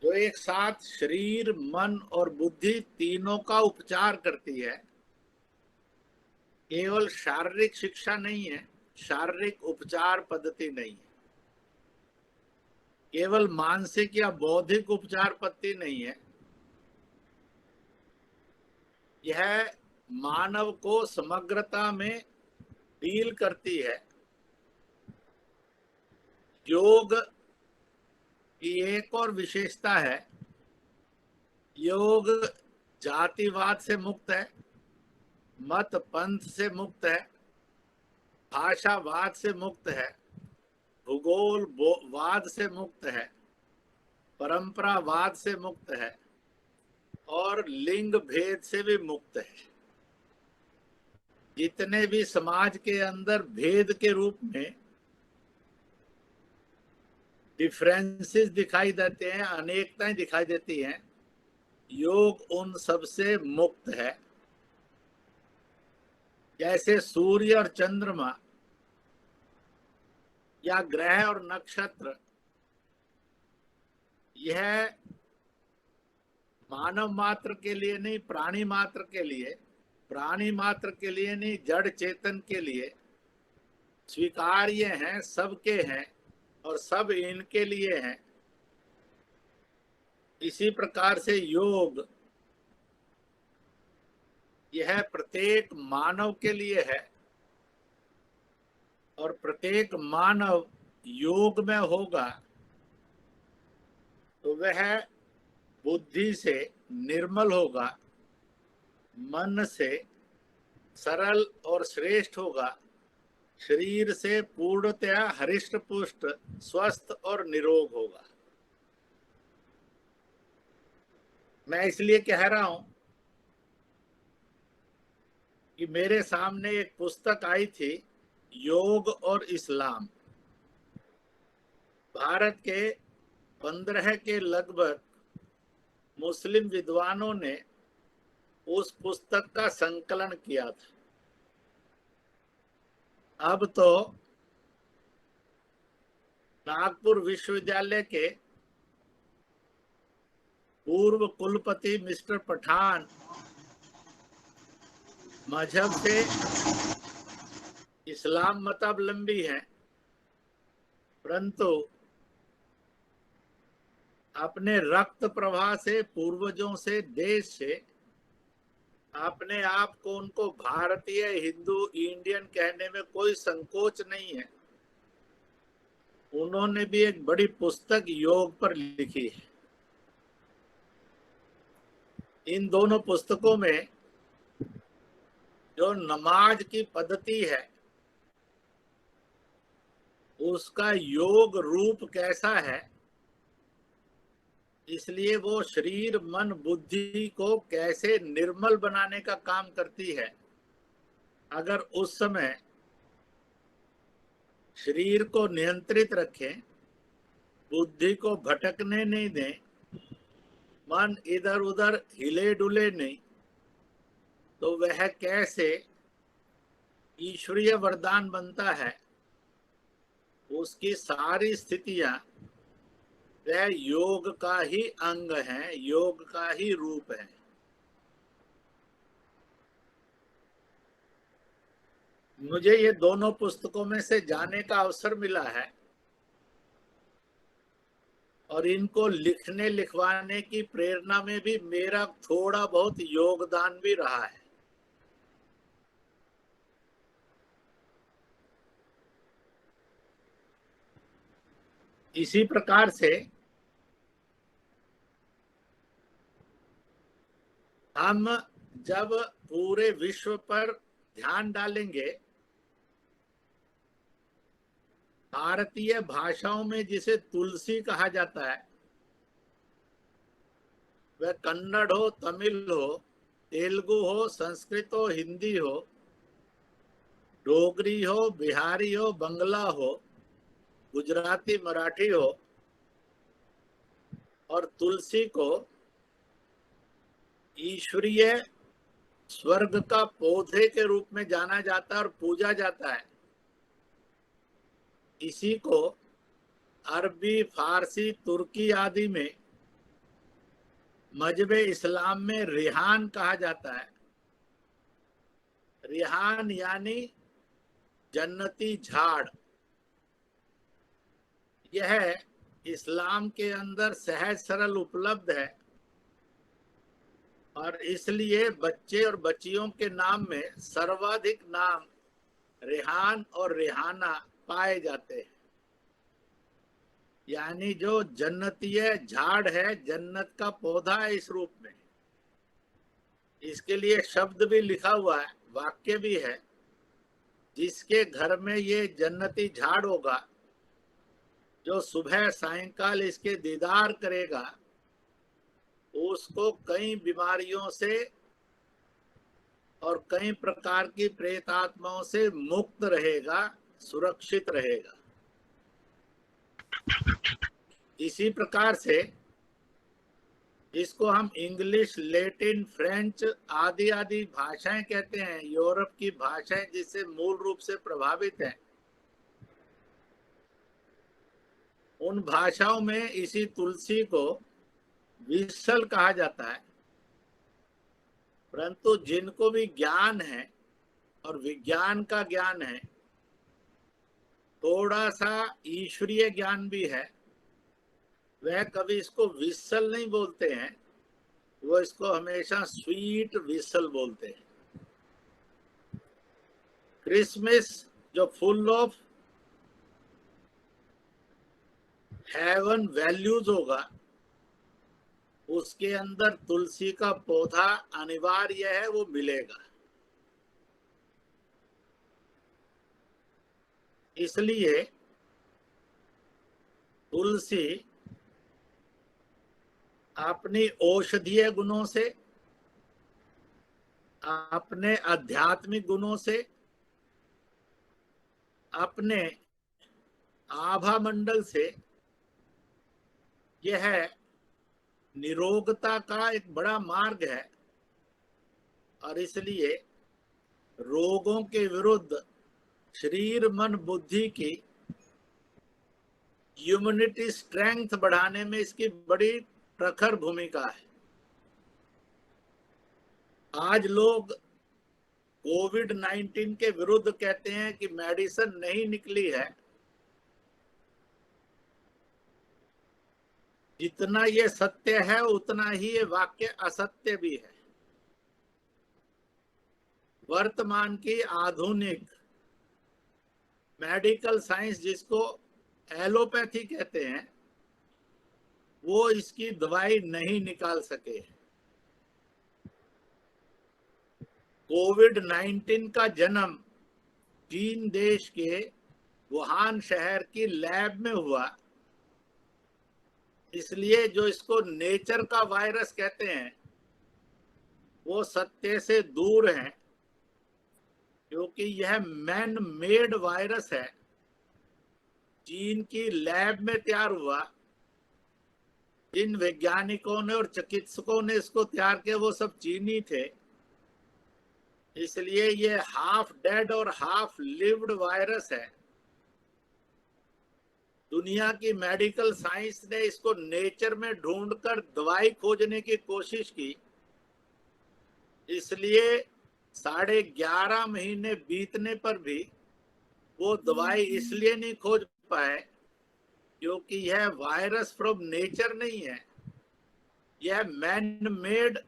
जो एक साथ शरीर, मन और बुद्धि तीनों का उपचार करती है। केवल शारीरिक शिक्षा नहीं है, शारीरिक उपचार पद्धति नहीं है। केवल मानसिक या बौद्धिक उपचार पद्धति नहीं है। यह मानव को समग्रता में डील करती है। योग की एक और विशेषता है, योग जातिवाद से मुक्त है, मत पंथ से मुक्त है, भाषावाद से मुक्त है, भूगोल वाद से मुक्त है, परंपरावाद से मुक्त है और लिंग भेद से भी मुक्त है। जितने भी समाज के अंदर भेद के रूप में डिफरेंसेस दिखाई देते हैं, अनेकताएं दिखाई देती हैं, योग उन सब से मुक्त है। जैसे सूर्य और चंद्रमा या ग्रह और नक्षत्र, यह मानव मात्र के लिए नहीं, प्राणी मात्र के लिए, प्राणी मात्र के लिए नहीं, जड़ चेतन के लिए स्वीकार्य हैं, सबके हैं और सब इनके लिए हैं। इसी प्रकार से योग यह प्रत्येक मानव के लिए है और प्रत्येक मानव योग में होगा तो वह बुद्धि से निर्मल होगा, मन से सरल और श्रेष्ठ होगा, शरीर से पूर्णतया हरिष्ट पुष्ट, स्वस्थ और निरोग होगा। मैं इसलिए कह रहा हूं कि मेरे सामने एक पुस्तक आई थी, योग और इस्लाम। भारत के 15 के लगभग मुस्लिम विद्वानों ने उस पुस्तक का संकलन किया था। अब तो नागपुर विश्वविद्यालय के पूर्व कुलपति मिस्टर पठान मजहब से इस्लाम मतावलंबी हैं, परंतु अपने रक्त प्रवाह से, पूर्वजों से, देश से अपने आप को उनको भारतीय, हिंदू, इंडियन कहने में कोई संकोच नहीं है। उन्होंने भी एक बड़ी पुस्तक योग पर लिखी है। इन दोनों पुस्तकों में जो नमाज की पद्धति है उसका योग रूप कैसा है, इसलिए वो शरीर मन बुद्धि को कैसे निर्मल बनाने का काम करती है। अगर उस समय शरीर को नियंत्रित रखें, बुद्धि को भटकने नहीं दें, मन इधर उधर हिले डुले नहीं, तो वह कैसे ईश्वरीय वरदान बनता है। उसकी सारी स्थितियां वह योग का ही अंग है, योग का ही रूप है। मुझे ये दोनों पुस्तकों में से जाने का अवसर मिला है और इनको लिखने लिखवाने की प्रेरणा में भी मेरा थोड़ा बहुत योगदान भी रहा है। इसी प्रकार से हम जब पूरे विश्व पर ध्यान डालेंगे, भारतीय भाषाओं में जिसे तुलसी कहा जाता है, वह कन्नड़ हो, तमिल हो, तेलुगु हो, संस्कृत हो, हिंदी हो, डोगरी हो, बिहारी हो, बंगला हो, गुजराती, मराठी हो, और तुलसी को ईश्वरीय स्वर्ग का पौधे के रूप में जाना जाता है और पूजा जाता है। इसी को अरबी, फारसी, तुर्की आदि में मजहबे इस्लाम में रिहान कहा जाता है। रिहान यानी जन्नती झाड़। यह इस्लाम के अंदर सहज सरल उपलब्ध है और इसलिए बच्चे और बच्चियों के नाम में सर्वाधिक नाम रेहान और रेहाना पाए जाते हैं। यानी जो जन्नतीय झाड़ है, जन्नत का पौधा है इस रूप में। इसके लिए शब्द भी लिखा हुआ है, वाक्य भी है, जिसके घर में ये जन्नती झाड़ होगा, जो सुबह सायंकाल इसके दीदार करेगा, उसको कई बीमारियों से और कई प्रकार की प्रेत आत्माओं से मुक्त रहेगा, सुरक्षित रहेगा। इसी प्रकार से इसको हम इंग्लिश, लैटिन, फ्रेंच आदि आदि भाषाएं कहते हैं, यूरोप की भाषाएं जिससे मूल रूप से प्रभावित हैं। उन भाषाओं में इसी तुलसी को विसल कहा जाता है, परंतु जिनको भी ज्ञान है और विज्ञान का ज्ञान है, थोड़ा सा ईश्वरीय ज्ञान भी है, वह कभी इसको विसल नहीं बोलते हैं, वो इसको हमेशा स्वीट विसल बोलते हैं। क्रिसमस जो फुल ऑफ हेवन वैल्यूज होगा, उसके अंदर तुलसी का पौधा अनिवार्य है, वो मिलेगा। इसलिए तुलसी अपनी औषधीय गुणों से, अपने आध्यात्मिक गुणों से, अपने आभा मंडल से यह निरोगता का एक बड़ा मार्ग है और इसलिए रोगों के विरुद्ध शरीर मन बुद्धि की इम्यूनिटी स्ट्रेंथ बढ़ाने में इसकी बड़ी प्रखर भूमिका है। आज लोग कोविड-19 के विरुद्ध कहते हैं कि मेडिसिन नहीं निकली है। जितना ये सत्य है उतना ही ये वाक्य असत्य भी है। वर्तमान की आधुनिक मेडिकल साइंस जिसको एलोपैथी कहते हैं, वो इसकी दवाई नहीं निकाल सके। कोविड-19 का जन्म चीन देश के वुहान शहर की लैब में हुआ, इसलिए जो इसको नेचर का वायरस कहते हैं वो सत्य से दूर है, क्योंकि यह मैन मेड वायरस है, चीन की लैब में तैयार हुआ। जिन वैज्ञानिकों ने और चिकित्सकों ने इसको तैयार किया वो सब चीनी थे, इसलिए ये हाफ डेड और हाफ लिव्ड वायरस है। दुनिया की मेडिकल साइंस ने इसको नेचर में ढूंढकर दवाई खोजने की कोशिश की, इसलिए 11.5 महीने बीतने पर भी वो दवाई इसलिए नहीं खोज पाए क्योंकि यह वायरस फ्रॉम नेचर नहीं है, यह man made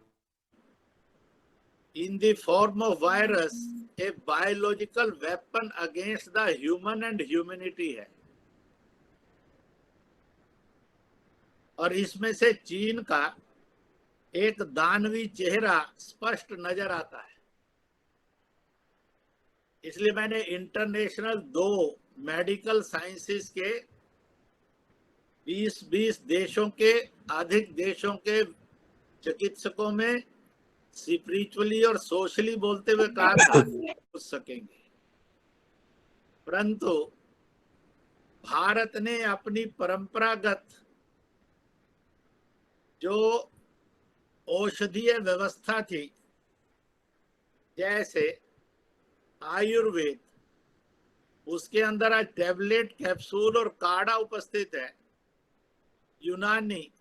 in the form of virus, a biological weapon against the human and humanity है। और इसमें से चीन का एक दानवी चेहरा स्पष्ट नजर आता है। इसलिए मैंने इंटरनेशनल 2 मेडिकल साइंसेस के 20 देशों के अधिक देशों के चिकित्सकों में स्पिरिचुअली और सोशली बोलते हुए कहा था पूछ सकेंगे, परंतु भारत ने अपनी परंपरागत जो औषधीय व्यवस्था थी, जैसे आयुर्वेद, उसके अंदर आज टैबलेट, कैप्सूल और काढ़ा उपस्थित है। यूनानी,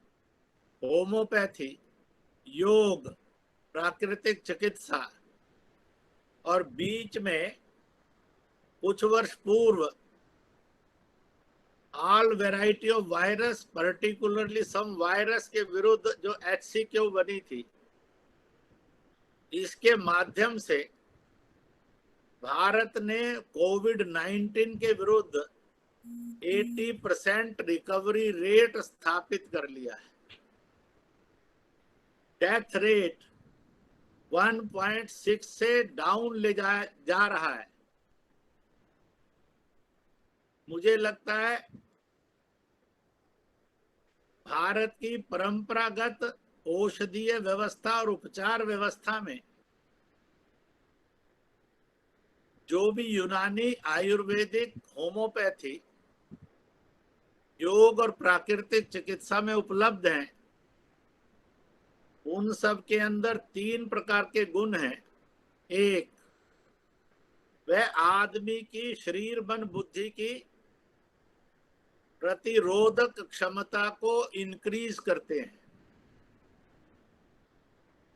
होम्योपैथी, योग, प्राकृतिक चिकित्सा, और बीच में कुछ वर्ष पूर्व all variety of virus, particularly some virus के विरुद्ध जो HCQ बनी थी, इसके माध्यम से भारत ने कोविड-19 के विरुद्ध 80% रिकवरी रेट स्थापित कर लिया है। डेथ रेट 1.6 से डाउन ले जा रहा है। मुझे लगता है भारत की परंपरागत औषधीय व्यवस्था और उपचार व्यवस्था में जो भी यूनानी, आयुर्वेदिक, होम्योपैथी, योग और प्राकृतिक चिकित्सा में उपलब्ध हैं, उन सब के अंदर 3 प्रकार के गुण हैं। एक, वह आदमी की शरीर, मन, बुद्धि की प्रतिरोधक क्षमता को इंक्रीज करते हैं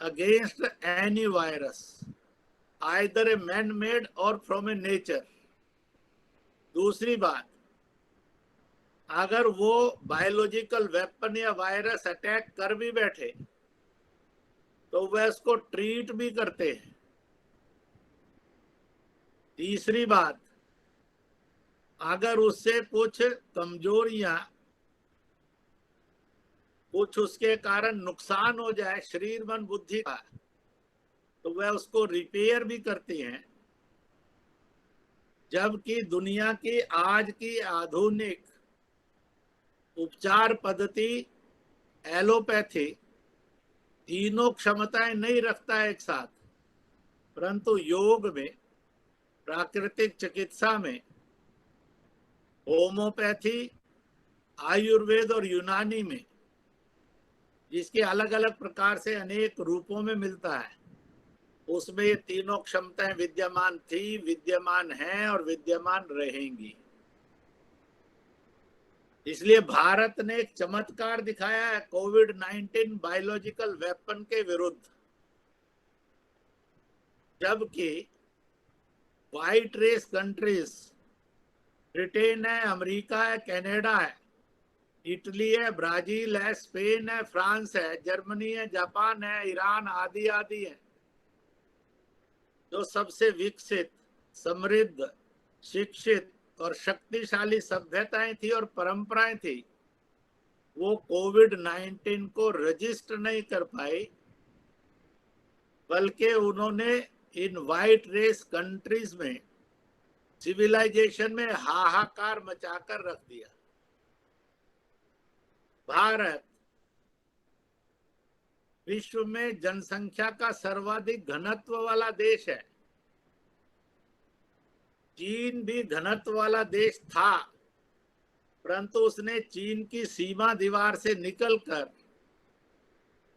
against any virus, either a man made और फ्रॉम ए नेचर। दूसरी बात, अगर वो बायोलॉजिकल वेपन या वायरस अटैक कर भी बैठे तो वह उसको ट्रीट भी करते हैं। तीसरी बात, अगर उससे कुछ कमजोरियां, कुछ उसके कारण नुकसान हो जाए शरीर, मन, बुद्धि का, तो वह उसको रिपेयर भी करती हैं। जबकि दुनिया की आज की आधुनिक उपचार पद्धति एलोपैथी तीनों क्षमताएं नहीं रखता है एक साथ, परंतु योग में, प्राकृतिक चिकित्सा में, होम्योपैथी, आयुर्वेद और यूनानी में, जिसके अलग अलग प्रकार से अनेक रूपों में मिलता है, उसमें ये तीनों क्षमताएं विद्यमान थी, विद्यमान हैं और विद्यमान रहेंगी। इसलिए भारत ने एक चमत्कार दिखाया है कोविड-19 बायोलॉजिकल वेपन के विरुद्ध। जबकि व्हाइट रेस कंट्रीज, ब्रिटेन है, अमेरिका है, कनाडा है, इटली है, ब्राजील है, स्पेन है, फ्रांस है, जर्मनी है, जापान है, ईरान आदि आदि है, जो सबसे विकसित, समृद्ध, शिक्षित और शक्तिशाली सभ्यताएं थी और परंपराएं थी, वो कोविड-19 को रजिस्ट नहीं कर पाई, बल्कि उन्होंने इन व्हाइट रेस कंट्रीज में सिविलाइजेशन में हाहाकार मचाकर रख दिया। भारत विश्व में जनसंख्या का सर्वाधिक घनत्व वाला देश है। चीन भी घनत्व वाला देश था, परंतु उसने चीन की सीमा दीवार से निकलकर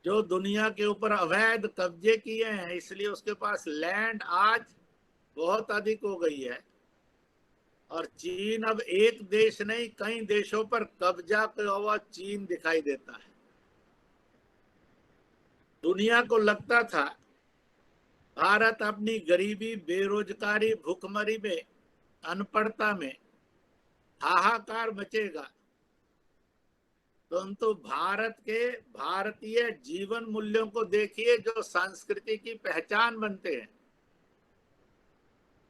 जो दुनिया के ऊपर अवैध कब्जे किए हैं, इसलिए उसके पास लैंड आज बहुत अधिक हो गई है। और चीन अब एक देश नहीं, कई देशों पर कब्जा किया हुआ चीन दिखाई देता है। दुनिया को लगता था भारत अपनी गरीबी, बेरोजगारी, भुखमरी में, अनपढ़ता में हाहाकार मचेगा, परंतु भारत के भारतीय जीवन मूल्यों को देखिए जो संस्कृति की पहचान बनते हैं।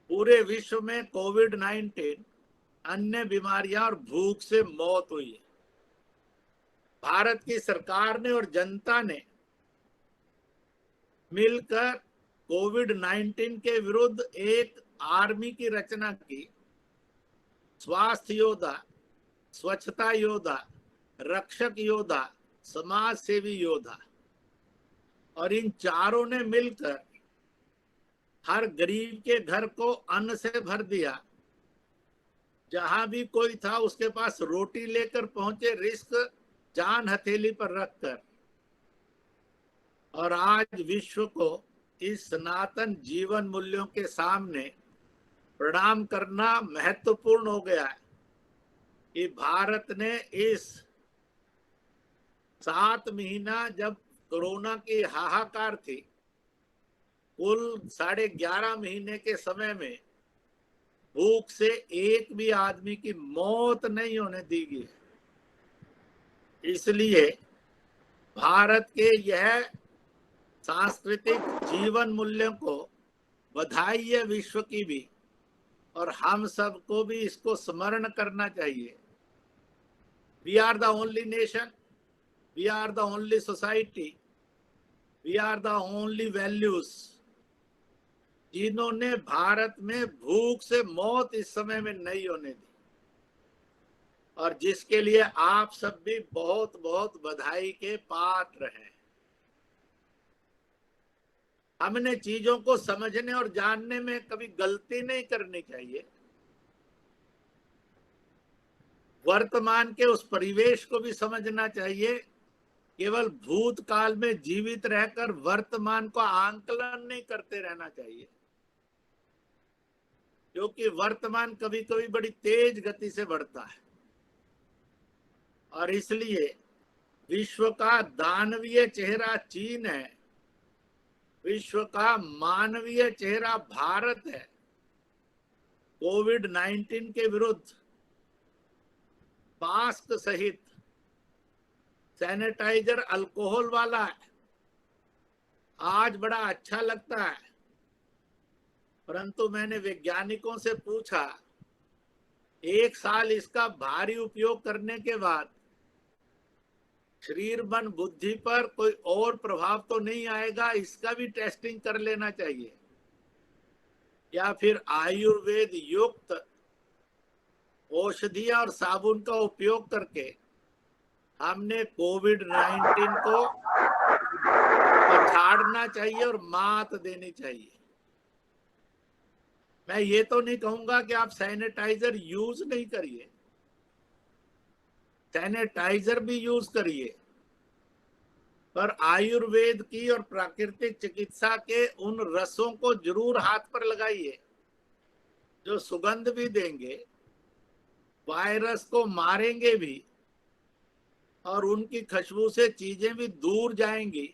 पूरे विश्व में कोविड-19, अन्य बीमारियां और भूख से मौत हुई है। भारत की सरकार ने और जनता ने मिलकर कोविड-19 के विरुद्ध एक आर्मी की रचना की। स्वास्थ्य योद्धा, स्वच्छता योद्धा, रक्षक योद्धा, समाज सेवी योद्धा, और इन चारों ने मिलकर हर गरीब के घर को अन्न से भर दिया। जहां भी कोई था उसके पास रोटी लेकर पहुंचे, रिस्क जान हथेली पर रखकर। और आज विश्व को इस सनातन जीवन मूल्यों के सामने प्रणाम करना महत्वपूर्ण हो गया है कि भारत ने इस 7 महीना जब कोरोना की हाहाकार थी, कुल 11.5 महीने के समय में भूख से एक भी आदमी की मौत नहीं होने दी गई। इसलिए भारत के यह सांस्कृतिक जीवन मूल्यों को बधाई है विश्व की भी, और हम सबको भी इसको स्मरण करना चाहिए। We are the only nation, we are the only society, we are the only values जिन्होंने भारत में भूख से मौत इस समय में नहीं होने दी, और जिसके लिए आप सब भी बहुत बहुत बधाई के पात्र हैं। हमने चीजों को समझने और जानने में कभी गलती नहीं करनी चाहिए। वर्तमान के उस परिवेश को भी समझना चाहिए। केवल भूतकाल में जीवित रहकर वर्तमान को आंकलन नहीं करते रहना चाहिए, क्योंकि वर्तमान कभी कभी बड़ी तेज गति से बढ़ता है। और इसलिए विश्व का दानवीय चेहरा चीन है, विश्व का मानवीय चेहरा भारत है। कोविड-19 के विरुद्ध मास्क सहित सैनिटाइजर अल्कोहल वाला है। आज बड़ा अच्छा लगता है, परंतु मैंने वैज्ञानिकों से पूछा, 1 साल इसका भारी उपयोग करने के बाद शरीर, मन, बुद्धि पर कोई और प्रभाव तो नहीं आएगा, इसका भी टेस्टिंग कर लेना चाहिए। या फिर आयुर्वेद युक्त औषधियां और साबुन का उपयोग करके हमने कोविड-19 को पछाड़ना चाहिए और मात देनी चाहिए। मैं ये तो नहीं कहूंगा कि आप सैनिटाइजर यूज नहीं करिए, सैनिटाइजर भी यूज करिए, पर आयुर्वेद की और प्राकृतिक चिकित्सा के उन रसों को जरूर हाथ पर लगाइए जो सुगंध भी देंगे, वायरस को मारेंगे भी, और उनकी खुशबू से चीजें भी दूर जाएंगी।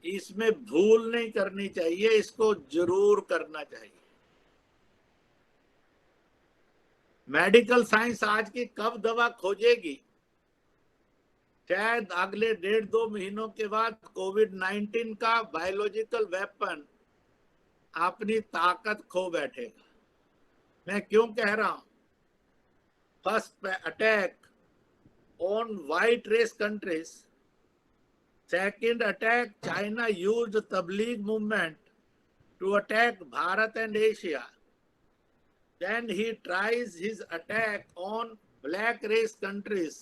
इसमें भूल नहीं करनी चाहिए, इसको जरूर करना चाहिए। मेडिकल साइंस आज की कब दवा खोजेगी, शायद अगले 1.5-2 महीनों के बाद कोविड-19 का बायोलॉजिकल वेपन अपनी ताकत खो बैठेगा। मैं क्यों कह रहा हूं? First attack on white race countries, second attack China used Tabligh movement to attack Bharat and Asia. Then he tries his attack on black race countries.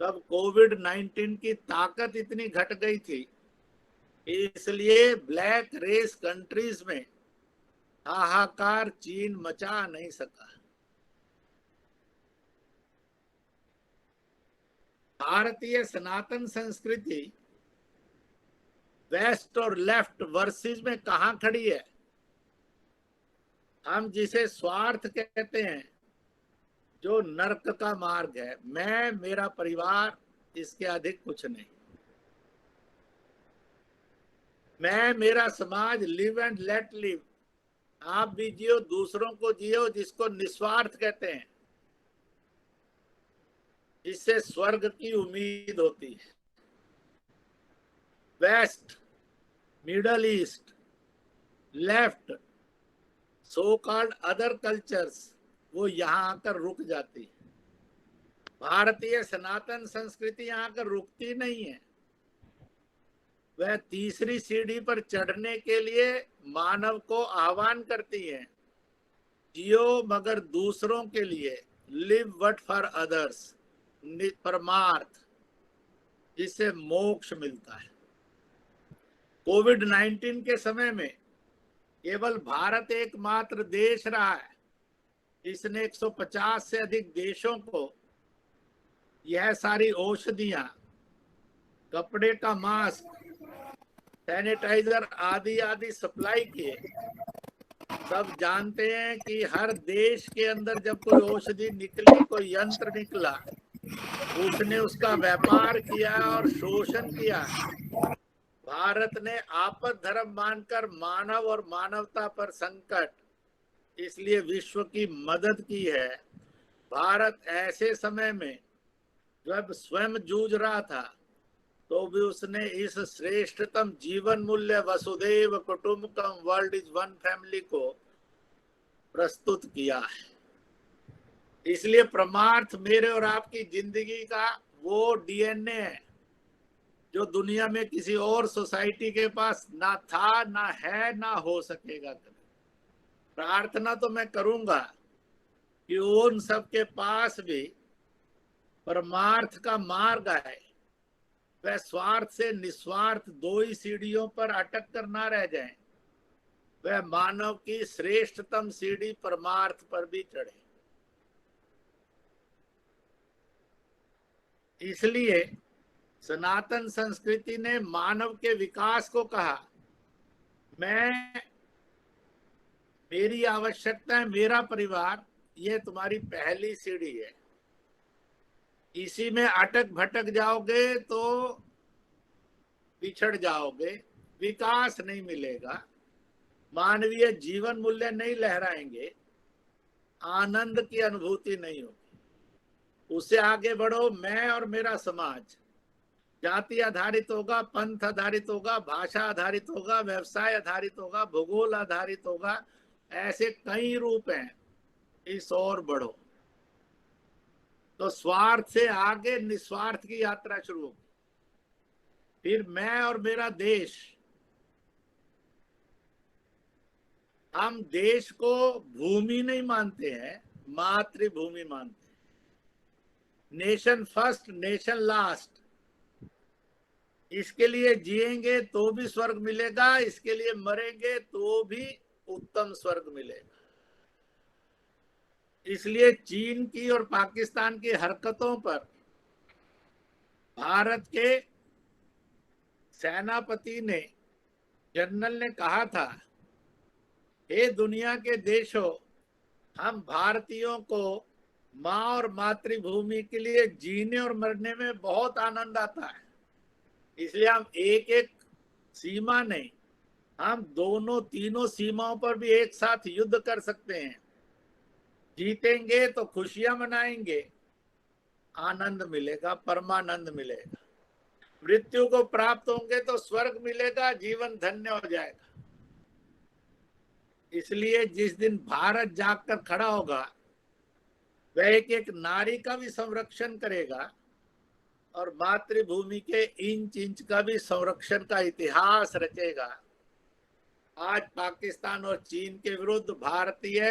तब कोविड-19 की ताकत इतनी घट गई थी, इसलिए ब्लैक रेस कंट्रीज में हाहाकार चीन मचा नहीं सका। भारतीय सनातन संस्कृति वेस्ट और लेफ्ट वर्सेस में कहां खड़ी है? हम जिसे स्वार्थ कहते हैं, जो नरक का मार्ग है, मैं, मेरा परिवार, इसके अधिक कुछ नहीं। मैं, मेरा समाज, लिव एंड लेट लिव। आप भी जियो, दूसरों को जियो, जिसको निस्वार्थ कहते हैं, इससे स्वर्ग की उम्मीद होती है। West, middle east, left, so called other cultures, वो यहां आकर रुक जाती है। भारतीय सनातन संस्कृति यहां आकर रुकती नहीं है। वह तीसरी सीढ़ी पर चढ़ने के लिए मानव को आह्वान करती है। जियो मगर दूसरों के लिए, लिव बट फॉर अदर्स, परमार्थ, जिससे मोक्ष मिलता है। कोविड-19 के समय में केवल भारत एकमात्र देश रहा है जिसने 150 से अधिक देशों को यह सारी औषधियां, कपड़े का मास्क, सैनिटाइजर आदि आदि सप्लाई किए। सब जानते हैं कि हर देश के अंदर जब कोई औषधि निकली, कोई यंत्र निकला, उसने उसका व्यापार किया और शोषण किया। भारत ने आपद धर्म मानकर मानव और मानवता पर संकट, इसलिए विश्व की मदद की है। भारत ऐसे समय में जब स्वयं जूझ रहा था, तो भी उसने इस श्रेष्ठतम जीवन मूल्य वसुधैव कुटुंबकम, वर्ल्ड इज वन फैमिली को प्रस्तुत किया है। इसलिए परमार्थ मेरे और आपकी जिंदगी का वो डीएनए है जो दुनिया में किसी और सोसाइटी के पास ना था, ना है, ना हो सकेगा। प्रार्थना तो मैं करूंगा कि उन सब के पास भी परमार्थ का मार्ग आए, वह स्वार्थ से निस्वार्थ दो ही सीढ़ियों पर अटक कर ना रह जाएं, वह मानव की श्रेष्ठतम सीढ़ी परमार्थ पर भी चढ़े। इसलिए सनातन संस्कृति ने मानव के विकास को कहा, मेरी आवश्यकता है, मेरा परिवार, ये तुम्हारी पहली सीढ़ी है। इसी में अटक भटक जाओगे तो पिछड़ जाओगे, विकास नहीं मिलेगा, मानवीय जीवन मूल्य नहीं लहराएंगे, आनंद की अनुभूति नहीं होगी। उससे आगे बढ़ो, मैं और मेरा समाज जाति आधारित होगा, पंथ आधारित होगा, भाषा आधारित होगा, व्यवसाय आधारित होगा, भूगोल आधारित होगा, ऐसे कई रूप हैं। इस ओर बढ़ो तो स्वार्थ से आगे निस्वार्थ की यात्रा शुरू होगी। फिर मैं और मेरा देश, हम देश को भूमि नहीं मानते हैं, मातृभूमि मानते हैं। Nation first, nation last. इसके लिए जिएंगे तो भी स्वर्ग मिलेगा, इसके लिए मरेंगे तो भी उत्तम स्वर्ग मिलेगा। इसलिए चीन की और पाकिस्तान की हरकतों पर भारत के सेनापति ने, जनरल ने कहा था, हे दुनिया के देशों, हम भारतीयों को माँ और मातृभूमि के लिए जीने और मरने में बहुत आनंद आता है। इसलिए हम एक एक सीमा नहीं, हम दोनों तीनों सीमाओं पर भी एक साथ युद्ध कर सकते हैं। जीतेंगे तो खुशियां मनाएंगे, आनंद मिलेगा, परमानंद मिलेगा। मृत्यु को प्राप्त होंगे तो स्वर्ग मिलेगा, जीवन धन्य हो जाएगा। इसलिए जिस दिन भारत जागकर खड़ा होगा वह एक एक नारी का भी संरक्षण करेगा और मातृभूमि के इंच इंच का भी संरक्षण का इतिहास रचेगा। आज पाकिस्तान और चीन के विरुद्ध भारतीय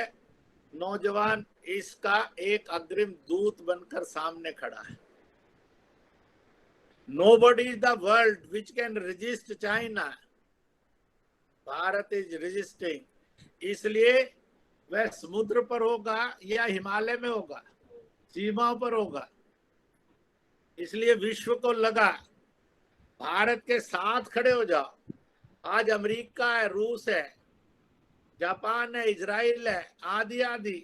नौजवान इसका एक अग्रिम दूत बनकर सामने खड़ा है। Nobody is the world which can resist China. Bharat is resisting. इसलिए वह समुद्र पर होगा या हिमालय में होगा, सीमाओं पर होगा। इसलिए विश्व को लगा भारत के साथ खड़े हो जाओ। आज अमेरिका है, रूस है, जापान है, इजराइल है, आदि आदि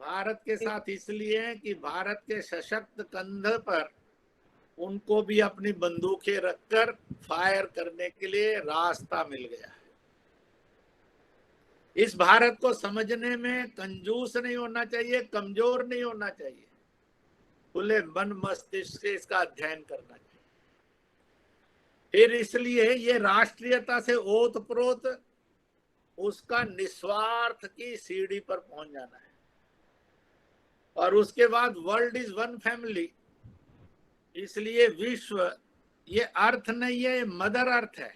भारत के साथ इसलिए है कि भारत के सशक्त कंध पर उनको भी अपनी बंदूकें रखकर फायर करने के लिए रास्ता मिल गया है। इस भारत को समझने में कंजूस नहीं होना चाहिए, कमजोर नहीं होना चाहिए, खुले मन मस्तिष्क से इसका अध्ययन करना चाहिए। फिर इसलिए ये राष्ट्रीयता से ओतप्रोत उसका निस्वार्थ की सीढ़ी पर पहुंच जाना है। और उसके बाद वर्ल्ड इज वन फैमिली। इसलिए विश्व ये अर्थ नहीं है, ये मदर अर्थ है।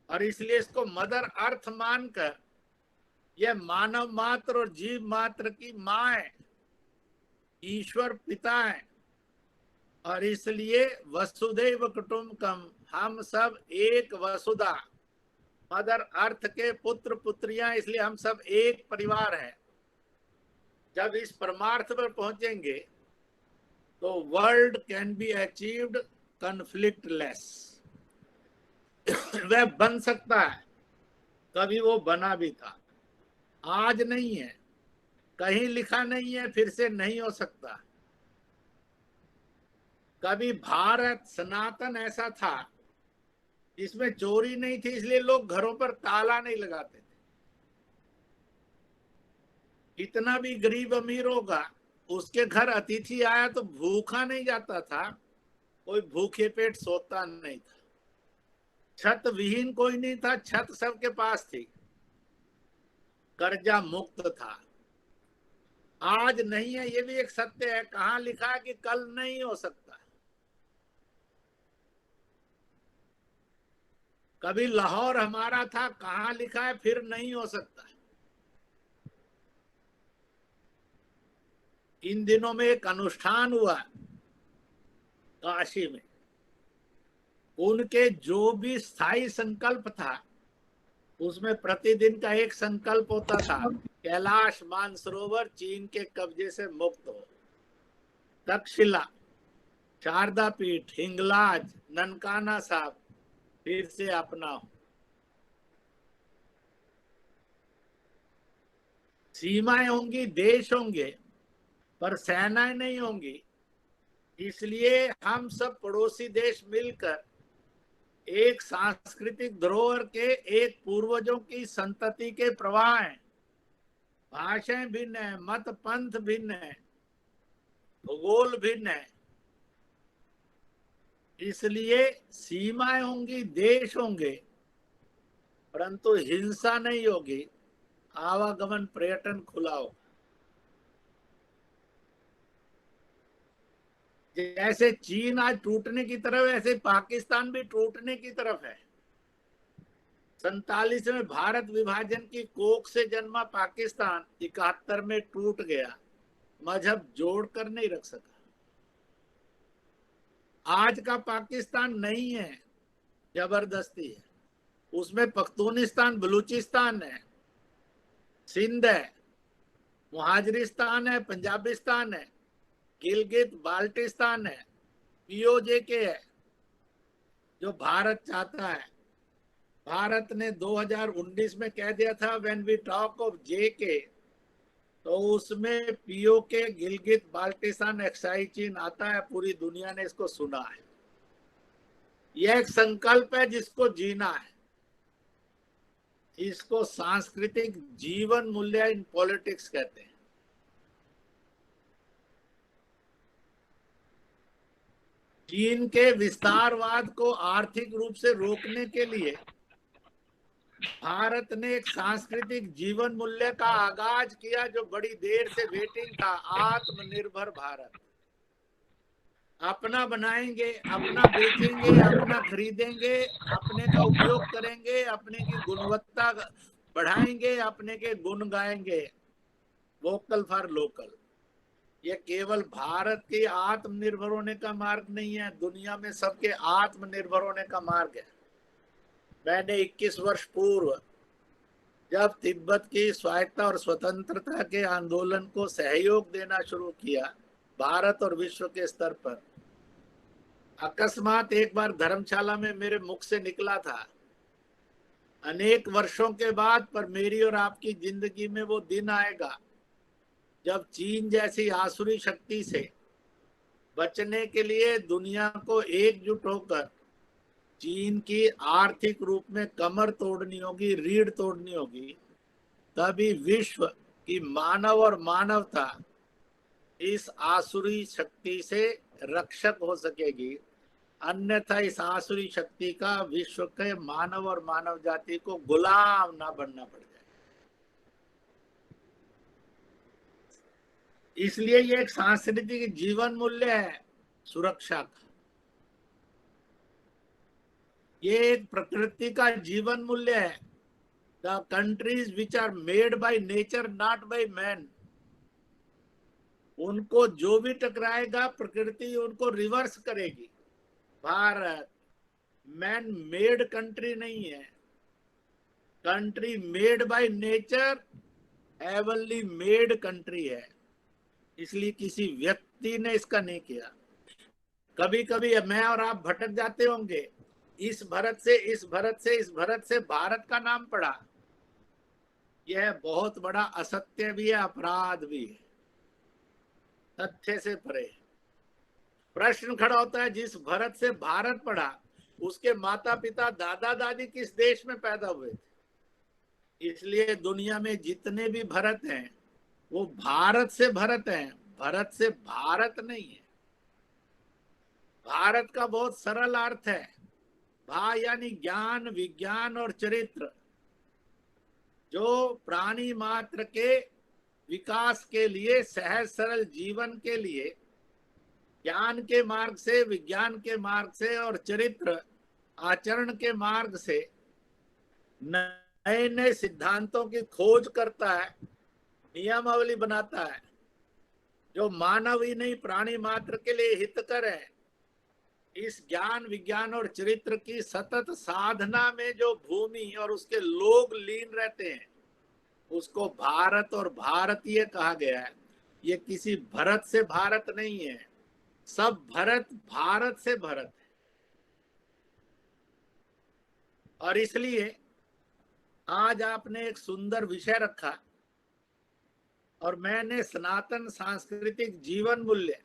और इसलिए इसको मदर अर्थ मानकर यह मानव मात्र और जीव मात्र की मां है, ईश्वर पिता है। और इसलिए वसुधैव कुटुंबकम, हम सब एक वसुधा, मदर अर्थ के पुत्र पुत्रियां, इसलिए हम सब एक परिवार हैं। जब इस परमार्थ पर पहुंचेंगे तो वर्ल्ड कैन बी अचीव्ड कॉन्फ्लिक्टलेस। वह बन सकता है, कभी वो बना भी था, आज नहीं है, कहीं लिखा नहीं है, फिर से नहीं हो सकता। कभी भारत सनातन ऐसा था जिसमें चोरी नहीं थी, इसलिए लोग घरों पर ताला नहीं लगाते थे। इतना भी गरीब अमीर होगा, उसके घर अतिथि आया तो भूखा नहीं जाता था, कोई भूखे पेट सोता नहीं था। छत विहीन कोई नहीं था, छत सबके पास थी, कर्जा मुक्त था। आज नहीं है, ये भी एक सत्य है। कहां लिखा है कि कल नहीं हो सकता। कभी लाहौर हमारा था, कहां लिखा है फिर नहीं हो सकता। इन दिनों में एक अनुष्ठान हुआ काशी में, उनके जो भी स्थायी संकल्प था उसमें प्रतिदिन का एक संकल्प होता था, कैलाश मानसरोवर चीन के कब्जे से मुक्त हो, तक्षशिला, शारदा पीठ, हिंगलाज, ननकाना साहब फिर से अपना हो। सीमाएं होंगी, देश होंगे, पर सेनाएं नहीं होंगी। इसलिए हम सब पड़ोसी देश मिलकर एक सांस्कृतिक धरोहर के, एक पूर्वजों की संतति के प्रवाह हैं। भाषाएं भिन्न है, मत पंथ भिन्न है, भूगोल भिन्न है। इसलिए सीमाएं होंगी, देश होंगे, परंतु हिंसा नहीं होगी, आवागमन पर्यटन खुला होगा। जैसे चीन आज टूटने की तरफ है, ऐसे पाकिस्तान भी टूटने की तरफ है। 47 में भारत विभाजन की कोख से जन्मा पाकिस्तान 71 में टूट गया, मजहब जोड़कर नहीं रख सका। आज का पाकिस्तान नहीं है, जबरदस्ती है। उसमें पख्तूनिस्तान, बलूचिस्तान है, सिंध है, मुहाजिरिस्तान है, पंजाबिस्तान है, गिलगित बाल्टिस्तान है, पीओजेके है, जो भारत चाहता है। भारत ने 2019 में कह दिया था व्हेन वी टॉक ऑफ जेके, तो उसमें पीओके, गिलगित बाल्टिस्तान, एक्साई चीन आता है। पूरी दुनिया ने इसको सुना है। यह एक संकल्प है जिसको जीना है। इसको सांस्कृतिक जीवन मूल्य इन पॉलिटिक्स कहते हैं। चीन के विस्तारवाद को आर्थिक रूप से रोकने के लिए भारत ने एक सांस्कृतिक जीवन मूल्य का आगाज किया जो बड़ी देर से वेटिंग था, आत्मनिर्भर भारत। अपना बनाएंगे, अपना बेचेंगे, अपना खरीदेंगे, अपने का उपयोग करेंगे, अपने की गुणवत्ता बढ़ाएंगे, अपने के गुण गाएंगे। Vocal for local. ये केवल भारत के आत्मनिर्भर होने का मार्ग नहीं है, दुनिया में सबके आत्मनिर्भर होने का मार्ग है। मैंने 21 वर्ष पूर्व जब तिब्बत की स्वायत्तता और स्वतंत्रता के आंदोलन को सहयोग देना शुरू किया भारत और विश्व के स्तर पर, अकस्मात एक बार धर्मशाला में मेरे मुख से निकला था, अनेक वर्षों के बाद पर मेरी और आपकी जिंदगी में वो दिन आएगा जब चीन जैसी आसुरी शक्ति से बचने के लिए दुनिया को एकजुट होकर चीन की आर्थिक रूप में कमर तोड़नी होगी, रीढ़ तोड़नी होगी। तभी विश्व की मानव और मानवता इस आसुरी शक्ति से रक्षक हो सकेगी, अन्यथा इस आसुरी शक्ति का विश्व के मानव और मानव जाति को गुलाम ना बनना पड़ जाए। इसलिए ये एक सांस्कृतिक जीवन मूल्य है सुरक्षा का। ये एक प्रकृति का जीवन मूल्य है। The countries which are made by nature not by man, उनको जो भी टकराएगा प्रकृति उनको रिवर्स करेगी। भारत मैन मेड कंट्री नहीं है, country made by nature heavenly made country है। इसलिए किसी व्यक्ति ने इसका नहीं किया। कभी कभी मैं और आप भटक जाते होंगे, इस भरत से इस भरत से इस भरत से भारत का नाम पड़ा। यह बहुत बड़ा असत्य भी है, अपराध भी है, तथ्य से परे। प्रश्न खड़ा होता है, जिस भरत से भारत पड़ा उसके माता पिता दादा दादी किस देश में पैदा हुए थे? इसलिए दुनिया में जितने भी भरत हैं वो भारत से भरत हैं, भरत से भारत नहीं है। भारत का बहुत सरल अर्थ है, भा यानी ज्ञान, विज्ञान और चरित्र, जो प्राणी मात्र के विकास के लिए, सहज सरल जीवन के लिए ज्ञान के मार्ग से, विज्ञान के मार्ग से और चरित्र आचरण के मार्ग से नए नए सिद्धांतों की खोज करता है, नियमावली बनाता है, जो मानव ही नहीं प्राणी मात्र के लिए हितकर है। इस ज्ञान, विज्ञान और चरित्र की सतत साधना में जो भूमि और उसके लोग लीन रहते हैं उसको भारत और भारतीय कहा गया है। ये किसी भरत से भारत नहीं है, सब भरत भारत से भरत है। और इसलिए आज आपने एक सुंदर विषय रखा और मैंने सनातन सांस्कृतिक जीवन मूल्य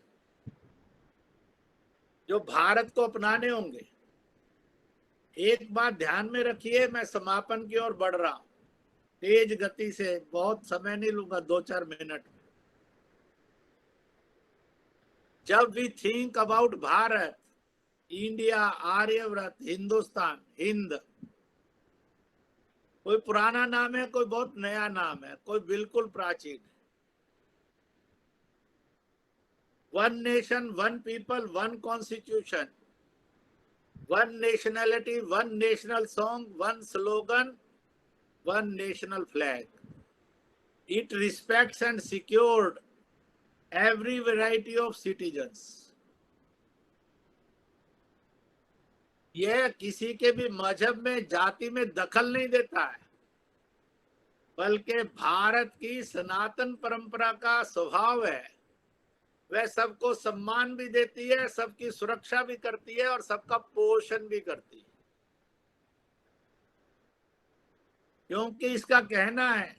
जो भारत को अपनाने होंगे। एक बात ध्यान में रखिए, मैं समापन की ओर बढ़ रहा हूं तेज गति से, बहुत समय नहीं लूंगा, 2-4 मिनट। जब we think about Bharat, India, Aryavrat, Hindustan, Hind, कोई पुराना नाम है, कोई बहुत नया नाम है, कोई बिल्कुल प्राचीन है। One nation, one people, one constitution, one nationality, one national song, one slogan, one national flag. It respects and secured every variety of citizens. यह किसी के भी मजहब में, जाति में दखल नहीं देता है, बल्कि भारत की सनातन परंपरा का स्वभाव है। वह सबको सम्मान भी देती है, सबकी सुरक्षा भी करती है और सबका पोषण भी करती है। क्योंकि इसका कहना है,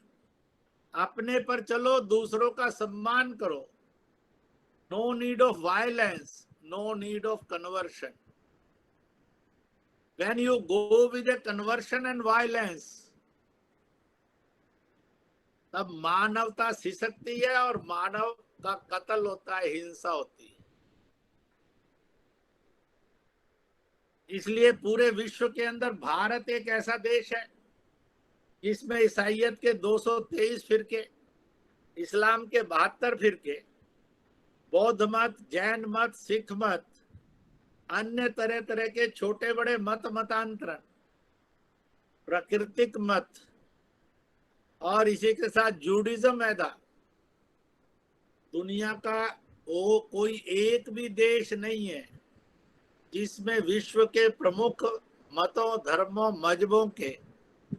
अपने पर चलो, दूसरों का सम्मान करो। No need of violence, no need of conversion. When you go with a conversion and violence, तब मानवता सिसकती है और मानव का कत्ल होता है, हिंसा होती है। इसलिए पूरे विश्व के अंदर भारत एक ऐसा देश है इसमें ईसाइयत के 223 फिरके, इस्लाम के 72 फिरके, बौद्ध मत, जैन मत, सिख मत, अन्य तरह तरह के छोटे बड़े मतांतरण, प्राकृतिक मत, और इसी के साथ जूडिज्म है। दुनिया का वो कोई एक भी देश नहीं है जिसमें विश्व के प्रमुख मतों, धर्मों, मजहबों के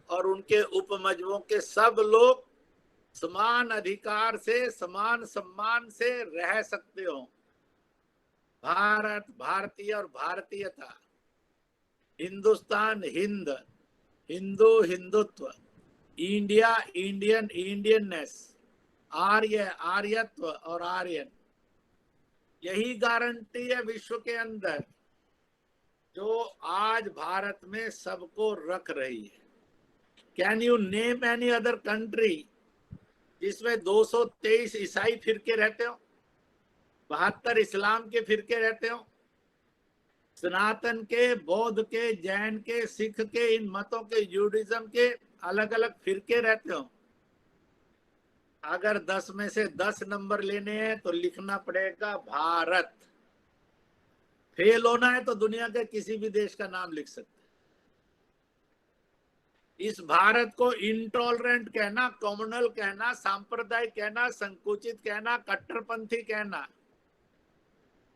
और उनके उपमजहबों के सब लोग समान अधिकार से, समान सम्मान से रह सकते हो। भारत, भारतीय और भारतीयता, Hindustan, Hind, Hindu, Hindutva, India, Indian, Indianness, Arya, आर्यत्व और आर्यन, यही गारंटी है विश्व के अंदर जो आज भारत में सबको रख रही है। Can you name any other country जिसमें 223 ईसाई फिरके रहते हो, 72 इस्लाम के फिरके रहते हो, सनातन के, बौद्ध के, जैन के, सिख के, इन मतों के, जूडिज्म के अलग अलग फिरके रहते हो? अगर 10 में से 10 नंबर लेने हैं तो लिखना पड़ेगा भारत। फेल होना है तो दुनिया के किसी भी देश का नाम लिख सकते हैं। इस भारत को इंटॉलरेंट कहना, कम्युनल कहना, सांप्रदायिक कहना, संकुचित कहना, कट्टरपंथी कहना,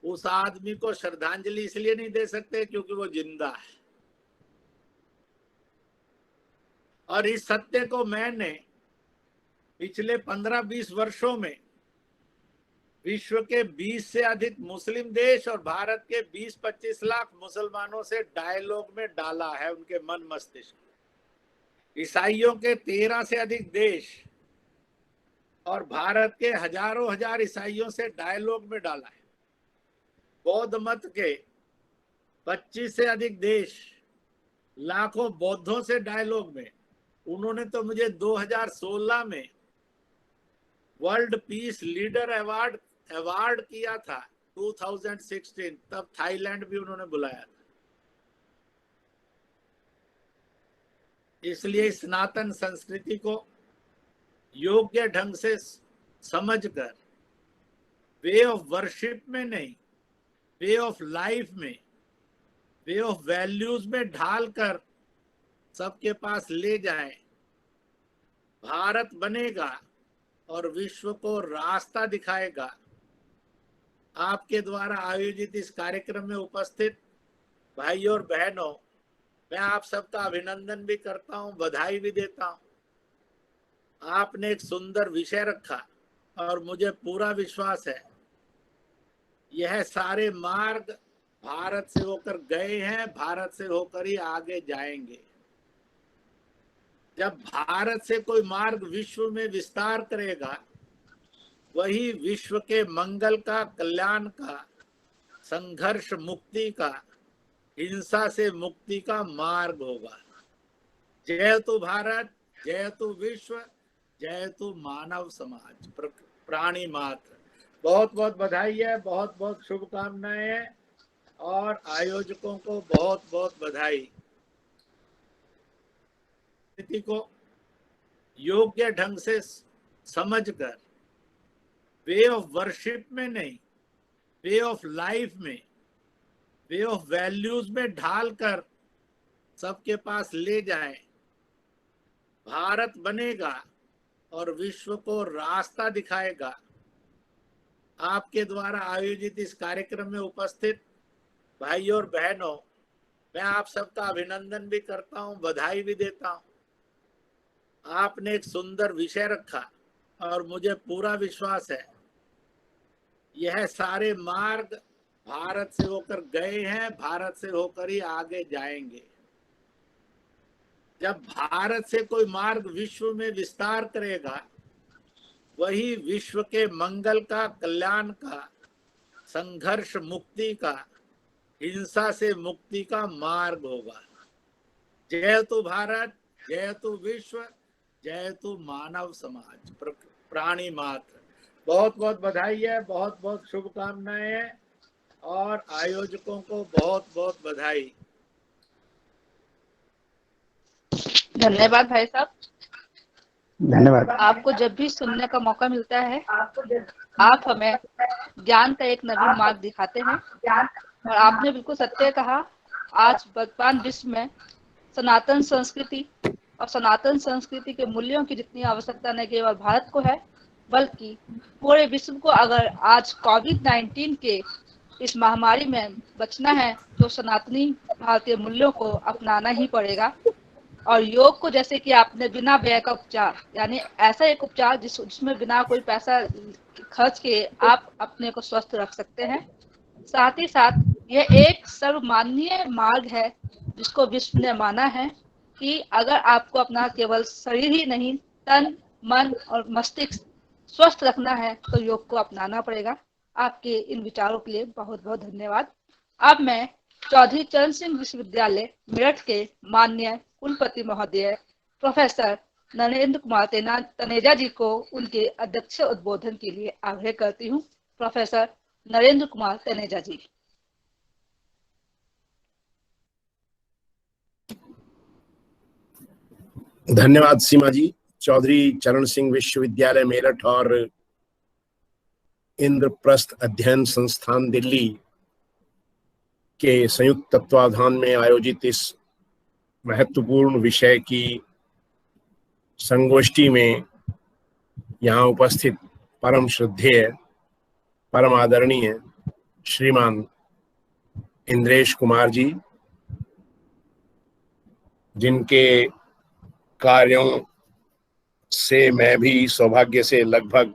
उस आदमी को श्रद्धांजलि इसलिए नहीं दे सकते क्योंकि वो जिंदा है। और इस सत्य को मैंने पिछले 15-20 वर्षों में विश्व के 20 से अधिक मुस्लिम देश और भारत के 20-25 लाख मुसलमानों से डायलॉग में डाला है, उनके मन मस्तिष्क। ईसाइयों के 13 से अधिक देश और भारत के हजारों हजार ईसाइयों से डायलॉग में डाला है। बौद्ध मत के 25 से अधिक देश, लाखों बौद्धों से डायलॉग में। उन्होंने तो मुझे 2016 में वर्ल्ड पीस लीडर अवार्ड किया था 2016, तब थाईलैंड भी उन्होंने बुलाया था। इसलिए सनातन संस्कृति को योग्य ढंग से समझकर, वे ऑफ वर्शिप में नहीं, वे ऑफ लाइफ में, वे ऑफ वैल्यूज में ढालकर सबके पास ले जाएं, भारत बनेगा और विश्व को रास्ता दिखाएगा। आपके द्वारा आयोजित इस कार्यक्रम में उपस्थित भाइयों और बहनों, मैं आप सबका अभिनंदन भी करता हूं, बधाई भी देता हूं। आपने एक सुंदर विषय रखा और मुझे पूरा विश्वास है यह सारे मार्ग भारत से होकर गए हैं, भारत से होकर ही आगे जाएंगे। जब भारत से कोई मार्ग विश्व में विस्तार करेगा, वही विश्व के मंगल का, कल्याण का, संघर्ष मुक्ति का, हिंसा से मुक्ति का मार्ग होगा। जय तु भारत, जय तु विश्व, जय तु मानव समाज, प्राणी मात्र। बहुत बहुत बधाई है, बहुत बहुत शुभकामनाएं हैं और आयोजकों को बहुत बहुत बधाई। स्थिति को योग्य ढंग से समझकर, वे ऑफ वर्शिप में नहीं, वे ऑफ लाइफ में, वे ऑफ वैल्यूज में ढालकर सबके पास ले जाएं, भारत बनेगा और विश्व को रास्ता दिखाएगा। आपके द्वारा आयोजित इस कार्यक्रम में उपस्थित भाइयों और बहनों, मैं आप सबका अभिनंदन भी करता हूं, बधाई भी देता हूं। आपने एक सुंदर विषय रखा और मुझे पूरा विश्वास है यह सारे मार्ग भारत से होकर गए हैं, भारत से होकर ही आगे जाएंगे। जब भारत से कोई मार्ग विश्व में विस्तार करेगा, वही विश्व के मंगल का, कल्याण का, संघर्ष मुक्ति का, हिंसा से मुक्ति का मार्ग होगा। जय तु भारत, जय तु विश्व, जय तु मानव समाज, प्राणी मात्र। बहुत बहुत बधाई है, बहुत बहुत शुभकामनाएं हैं और आयोजकों को बहुत बहुत बधाई। धन्यवाद भाई साहब। धन्यवाद। आपको जब भी सुनने का मौका मिलता है आप हमें ज्ञान का एक नवीन मार्ग दिखाते हैं और आपने बिल्कुल सत्य कहा। आज वर्तमान विश्व में सनातन संस्कृति और सनातन संस्कृति के मूल्यों की जितनी आवश्यकता न केवल भारत को है बल्कि पूरे विश्व को, अगर आज कोविड-19 के इस महामारी में बचना है तो सनातनी भारतीय मूल्यों को अपनाना ही पड़ेगा। और योग को, जैसे कि आपने बिना व्यय का उपचार, यानी ऐसा एक उपचार जिसमें बिना कोई पैसा खर्च के आप अपने को स्वस्थ रख सकते हैं। साथ ही साथ यह एक सर्वमान्य मार्ग है जिसको विश्व ने माना है कि अगर आपको अपना केवल शरीर ही नहीं, तन, मन और मस्तिष्क स्वस्थ रखना है तो योग को अपनाना पड़ेगा। आपके इन विचारों के लिए बहुत बहुत धन्यवाद। अब मैं चौधरी चरण सिंह विश्वविद्यालय मेरठ के माननीय कुलपति महोदय प्रोफेसर नरेंद्र कुमार तनेजा जी को उनके अध्यक्ष उद्बोधन के लिए आग्रह करती हूँ। प्रोफेसर नरेंद्र कुमार तनेजा जी। धन्यवाद सीमा जी। चौधरी चरण सिंह विश्वविद्यालय मेरठ और इंद्रप्रस्थ अध्ययन संस्थान दिल्ली के संयुक्त तत्वाधान में आयोजित इस महत्वपूर्ण विषय की संगोष्ठी में यहाँ उपस्थित परम श्रद्धेय, परम आदरणीय श्रीमान इंद्रेश कुमार जी, जिनके कार्यों से मैं भी सौभाग्य से लगभग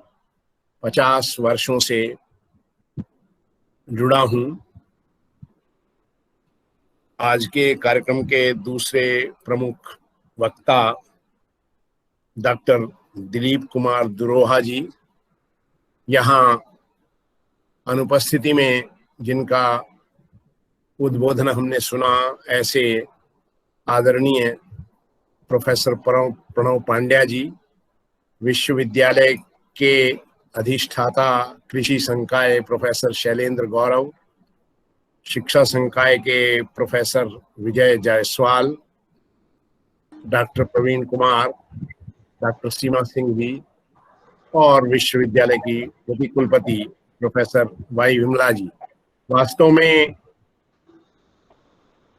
50 वर्षों से जुड़ा हूं। आज के कार्यक्रम के दूसरे प्रमुख वक्ता डॉक्टर दिलीप कुमार दुरोहा जी, यहाँ अनुपस्थिति में जिनका उद्बोधन हमने सुना, ऐसे आदरणीय प्रोफेसर प्रणव पांड्या जी, विश्वविद्यालय के अधिष्ठाता कृषि संकाय प्रोफेसर शैलेंद्र गौरव, शिक्षा संकाय के प्रोफेसर विजय जायसवाल, डॉक्टर प्रवीण कुमार, डॉक्टर सीमा सिंह जी और विश्वविद्यालय की प्रति कुलपति प्रोफेसर वाई विमला जी। वास्तव में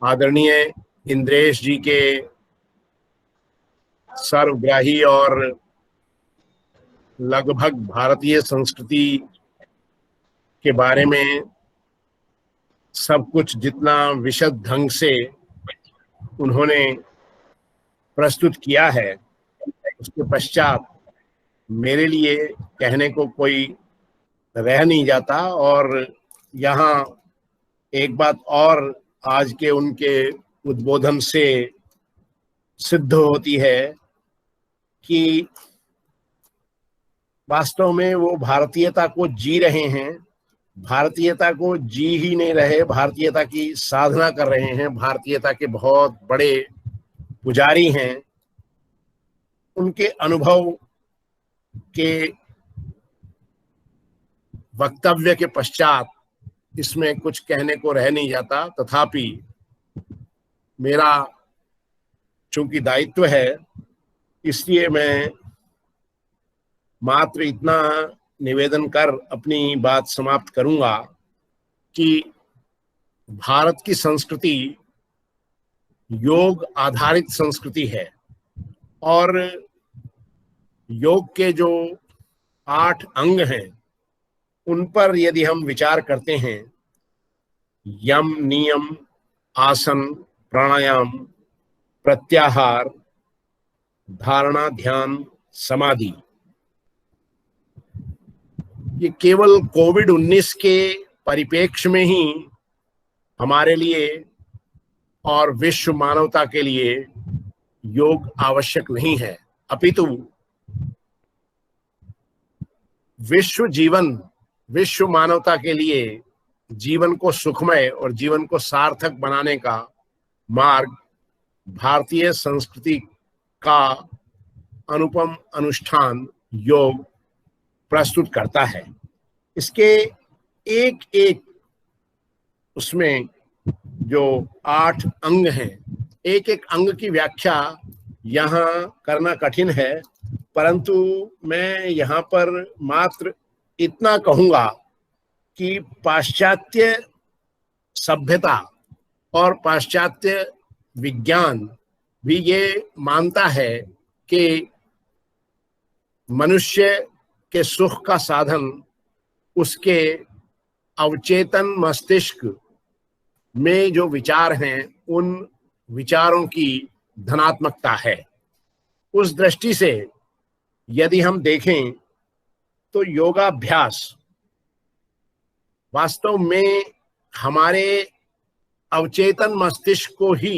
आदरणीय इंद्रेश जी के सर्वग्राही और लगभग भारतीय संस्कृति के बारे में सब कुछ जितना विशद ढंग से उन्होंने प्रस्तुत किया है, उसके पश्चात मेरे लिए कहने को कोई रह नहीं जाता। और यहाँ एक बात और आज के उनके उद्बोधन से सिद्ध होती है कि वास्तव में वो भारतीयता को जी रहे हैं, भारतीयता को जी ही नहीं रहे, भारतीयता की साधना कर रहे हैं, भारतीयता के बहुत बड़े पुजारी हैं। उनके अनुभव के वक्तव्य के पश्चात इसमें कुछ कहने को रह नहीं जाता। तथापि मेरा चूंकि दायित्व है, इसलिए मैं मात्र इतना निवेदन कर अपनी बात समाप्त करूंगा कि भारत की संस्कृति योग आधारित संस्कृति है और योग के जो 8 अंग हैं उन पर यदि हम विचार करते हैं, यम, नियम, आसन, प्राणायाम, प्रत्याहार, धारणा, ध्यान, समाधि, ये केवल कोविड-19 के परिप्रेक्ष्य में ही हमारे लिए और विश्व मानवता के लिए योग आवश्यक नहीं है, अपितु विश्व मानवता के लिए जीवन को सुखमय और जीवन को सार्थक बनाने का मार्ग भारतीय संस्कृति का अनुपम अनुष्ठान योग प्रस्तुत करता है। इसके एक एक उसमें जो 8 अंग हैं, एक एक अंग की व्याख्या यहाँ करना कठिन है, परंतु मैं यहाँ पर मात्र इतना कहूंगा कि पाश्चात्य सभ्यता और पाश्चात्य विज्ञान भी ये मानता है कि मनुष्य के सुख का साधन उसके अवचेतन मस्तिष्क में जो विचार हैं उन विचारों की धनात्मकता है। उस दृष्टि से यदि हम देखें तो योगाभ्यास वास्तव में हमारे अवचेतन मस्तिष्क को ही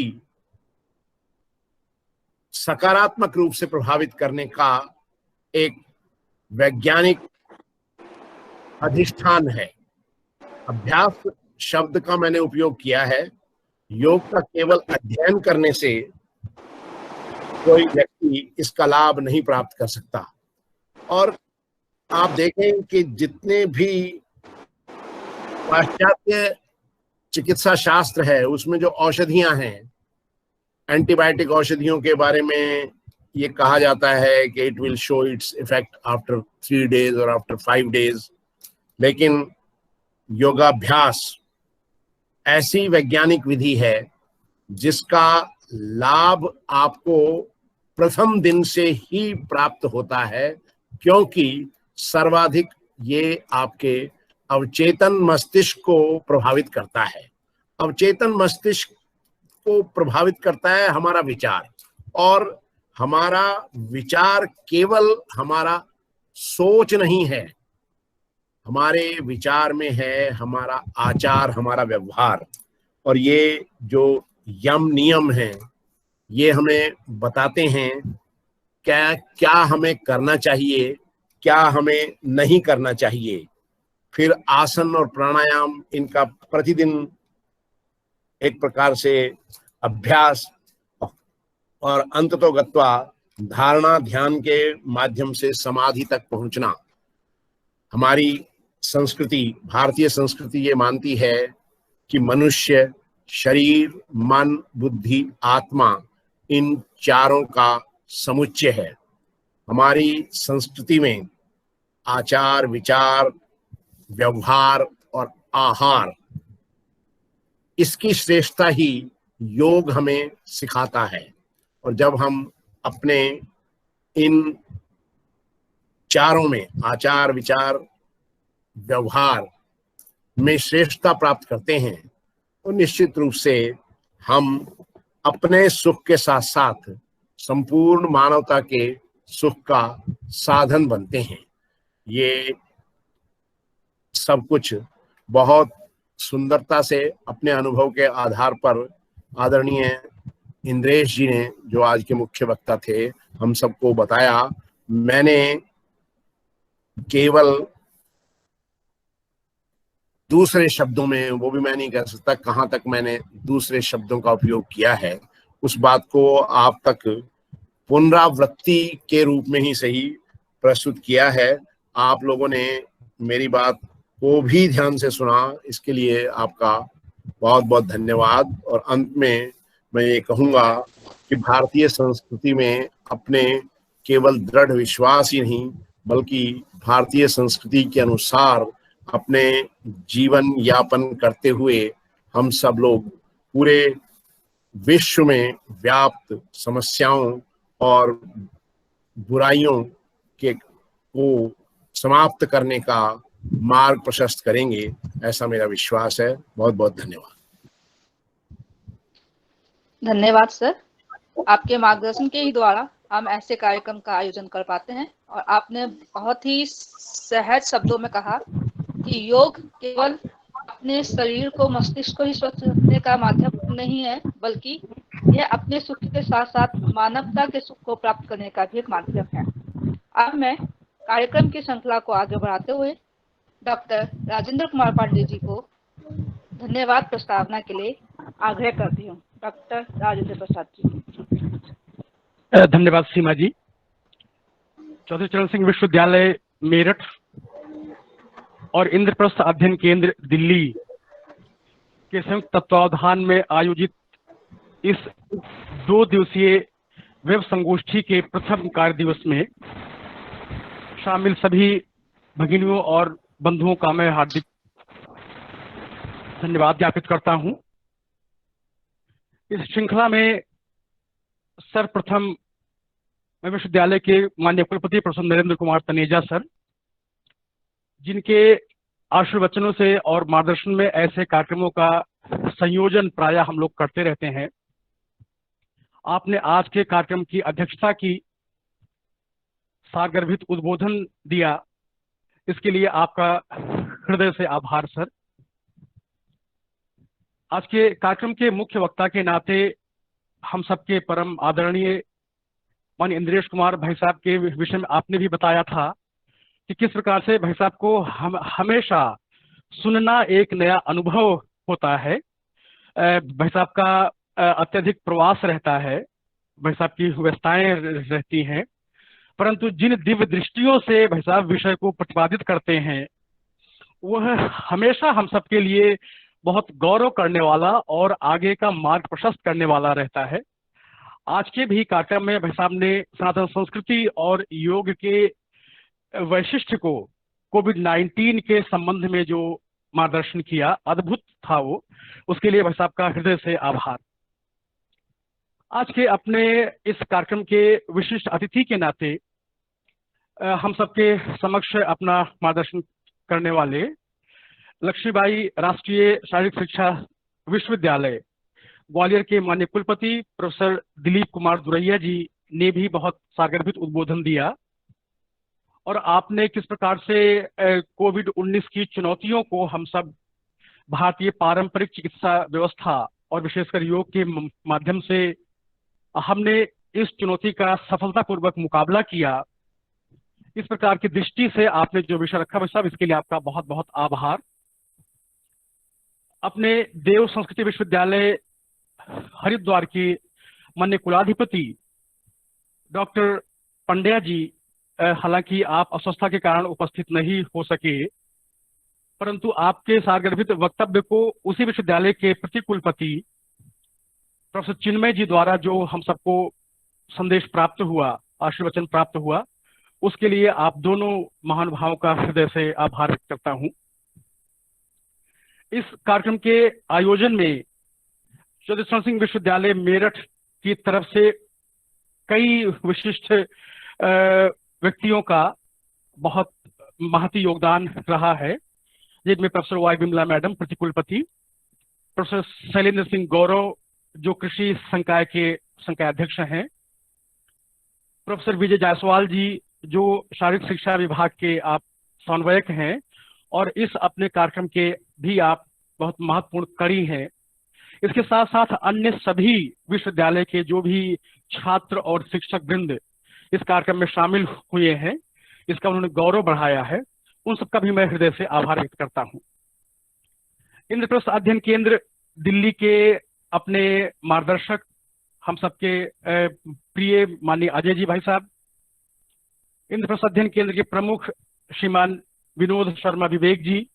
सकारात्मक रूप से प्रभावित करने का एक वैज्ञानिक अधिष्ठान है। अभ्यास शब्द का मैंने उपयोग किया है। योग का केवल अध्ययन करने से कोई व्यक्ति इसका लाभ नहीं प्राप्त कर सकता। और आप देखें कि जितने भी पाश्चात्य चिकित्सा शास्त्र है उसमें जो औषधियां हैं, एंटीबायोटिक औषधियों के बारे में ये कहा जाता है कि it will show its effect after 3 days और आफ्टर 5 days, लेकिन योगाभ्यास ऐसी वैज्ञानिक विधि है जिसका लाभ आपको प्रथम दिन से ही प्राप्त होता है, क्योंकि सर्वाधिक ये आपके अवचेतन मस्तिष्क को प्रभावित करता है। अवचेतन मस्तिष्क को प्रभावित करता है हमारा विचार, और हमारा विचार केवल हमारा सोच नहीं है, हमारे विचार में है हमारा आचार, हमारा व्यवहार। और ये जो यम नियम हैं ये हमें बताते हैं क्या हमें करना चाहिए, क्या हमें नहीं करना चाहिए। फिर आसन और प्राणायाम, इनका प्रतिदिन एक प्रकार से अभ्यास, और अंततोगत्वा धारणा ध्यान के माध्यम से समाधि तक पहुंचना। हमारी संस्कृति, भारतीय संस्कृति ये मानती है कि मनुष्य शरीर, मन, बुद्धि, आत्मा, इन चारों का समुच्चय है। हमारी संस्कृति में आचार, विचार, व्यवहार और आहार, इसकी श्रेष्ठता ही योग हमें सिखाता है। और जब हम अपने इन चारों में, आचार, विचार, व्यवहार में श्रेष्ठता प्राप्त करते हैं तो निश्चित रूप से हम अपने सुख के साथ साथ संपूर्ण मानवता के सुख का साधन बनते हैं। ये सब कुछ बहुत सुंदरता से अपने अनुभव के आधार पर आदरणीय इंद्रेश जी ने, जो आज के मुख्य वक्ता थे, हम सबको बताया। मैंने केवल दूसरे शब्दों में, वो भी मैं नहीं कह सकता कहाँ तक मैंने दूसरे शब्दों का उपयोग किया है, उस बात को आप तक पुनरावृत्ति के रूप में ही सही प्रस्तुत किया है। आप लोगों ने मेरी बात को भी ध्यान से सुना, इसके लिए आपका बहुत बहुत धन्यवाद। और अंत में मैं ये कहूँगा कि भारतीय संस्कृति में अपने केवल दृढ़ विश्वास ही नहीं, बल्कि भारतीय संस्कृति के अनुसार अपने जीवन यापन करते हुए हम सब लोग पूरे विश्व में व्याप्त समस्याओं और बुराइयों को समाप्त करने का मार्ग प्रशस्त करेंगे, ऐसा मेरा विश्वास है। बहुत बहुत धन्यवाद। धन्यवाद सर। आपके मार्गदर्शन के ही द्वारा हम ऐसे कार्यक्रम का आयोजन कर पाते हैं। और आपने बहुत ही सहज शब्दों में कहा कि योग केवल अपने शरीर को, मस्तिष्क को ही स्वस्थ रखने का माध्यम नहीं है, बल्कि यह अपने सुख के साथ साथ मानवता के सुख को प्राप्त करने का भी एक माध्यम है। अब मैं कार्यक्रम की श्रृंखला को आगे बढ़ाते हुए डॉक्टर राजेंद्र कुमार पांडे जी को धन्यवाद प्रस्तावना के लिए आग्रह करती हूँ। डॉक्टर राजेंद्र प्रसाद जी। धन्यवाद सीमा जी। चौधरी चरण सिंह विश्वविद्यालय मेरठ और इंद्रप्रस्थ अध्ययन केंद्र दिल्ली के संयुक्त तत्वावधान में आयोजित इस 2 दिवसीय वेब संगोष्ठी के प्रथम कार्य दिवस में शामिल सभी भगिनियों और बंधुओं का मैं हार्दिक धन्यवाद ज्ञापित करता हूं। इस श्रृंखला में सर्वप्रथम विश्वविद्यालय के माननीय कुलपति प्रोफेसर नरेंद्र कुमार तनेजा सर, जिनके आशीर्वचनों से और मार्गदर्शन में ऐसे कार्यक्रमों का संयोजन प्रायः हम लोग करते रहते हैं, आपने आज के कार्यक्रम की अध्यक्षता की, सारगर्भित उद्बोधन दिया, इसके लिए आपका हृदय से आभार सर। आज के कार्यक्रम के मुख्य वक्ता के नाते हम सबके परम आदरणीय माननीय इंद्रेश कुमार भाई साहब के विषय में आपने भी बताया था कि किस प्रकार से भाई साहब को हमेशा सुनना एक नया अनुभव होता है। भाई साहब का अत्यधिक प्रवास रहता है, भाई साहब की व्यस्तताएं रहती हैं, परंतु जिन दिव्य दृष्टियों से भाई साहब विषय को प्रतिपादित करते हैं वह हमेशा हम सबके लिए बहुत गौरव करने वाला और आगे का मार्ग प्रशस्त करने वाला रहता है। आज के भी कार्यक्रम में भाई साहब ने सनातन संस्कृति और योग के वैशिष्ट को कोविड-19 के संबंध में जो मार्गदर्शन किया, अद्भुत था वो, उसके लिए भाई साहब का हृदय से आभार। आज के अपने इस कार्यक्रम के विशिष्ट अतिथि के नाते हम सबके समक्ष अपना मार्गदर्शन करने वाले लक्ष्मीबाई राष्ट्रीय शारीरिक शिक्षा विश्वविद्यालय ग्वालियर के माननीय कुलपति प्रोफेसर दिलीप कुमार दुरैया जी ने भी बहुत सारगर्भित उद्बोधन दिया और आपने किस प्रकार से कोविड-19 की चुनौतियों को हम सब भारतीय पारंपरिक चिकित्सा व्यवस्था और विशेषकर योग के माध्यम से हमने इस चुनौती का सफलतापूर्वक मुकाबला किया, इस प्रकार की दृष्टि से आपने जो विषय रखा भाई साहब, इसके लिए आपका बहुत बहुत आभार। अपने देव संस्कृति विश्वविद्यालय हरिद्वार के माननीय कुलाधिपति डॉक्टर पंड्या जी, हालांकि आप अस्वस्थता के कारण उपस्थित नहीं हो सके, परंतु आपके सारगर्भित वक्तव्य को उसी विश्वविद्यालय के प्रतिकुलपति प्रोफेसर चिन्मय जी द्वारा जो हम सबको संदेश प्राप्त हुआ, आशीर्वचन प्राप्त हुआ, उसके लिए आप दोनों महानुभावों का हृदय से आभार व्यक्त करता हूं। इस कार्यक्रम के आयोजन में चौधरी चरण सिंह विश्वविद्यालय मेरठ की तरफ से कई विशिष्ट व्यक्तियों का बहुत महती योगदान रहा है, जिनमें प्रोफेसर वाई बिमला मैडम प्रतिकुलपति, प्रोफेसर शैलेंद्र सिंह गौरव जो कृषि संकाय के संकाय अध्यक्ष हैं, प्रोफेसर विजय जायसवाल जी जो शारीरिक शिक्षा विभाग के आप समन्वयक हैं और इस अपने कार्यक्रम के भी आप बहुत महत्वपूर्ण कड़ी हैं। इसके साथ साथ अन्य सभी विश्वविद्यालय के जो भी छात्र और शिक्षक वृंद इस कार्यक्रम में शामिल हुए हैं, इसका उन्होंने गौरव बढ़ाया है, उन सबका भी मैं हृदय से आभार व्यक्त करता हूं। इंद्रप्रस्थ अध्ययन केंद्र दिल्ली के अपने मार्गदर्शक हम सबके प्रिय माननीय अजय जी भाई साहब, इंद्रप्रस्थ अध्ययन केंद्र के प्रमुख श्रीमान विनोद शर्मा विवेक जी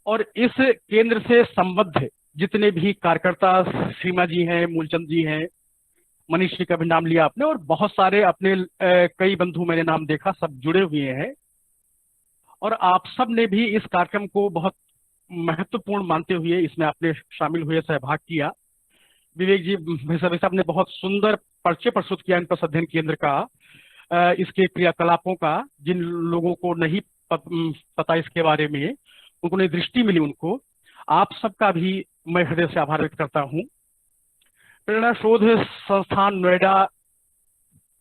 और इस केंद्र से संबद्ध जितने भी कार्यकर्ता सीमा जी हैं, मूलचंद जी हैं, मनीष जी का भी नाम लिया आपने और बहुत सारे अपने कई बंधु मैंने नाम देखा, सब जुड़े हुए हैं और आप सब ने भी इस कार्यक्रम को बहुत महत्वपूर्ण मानते हुए इसमें आपने शामिल हुए, सहभाग किया। विवेक जी भाई साहब ने बहुत सुंदर परिचय प्रस्तुत किया इन अध्ययन केंद्र का, इसके क्रियाकलापों का, जिन लोगों को नहीं पता इसके बारे में, उनको नई दृष्टि मिली, उनको आप सबका भी मैं हृदय से आभार व्यक्त करता हूं। प्रेरणा शोध संस्थान नोएडा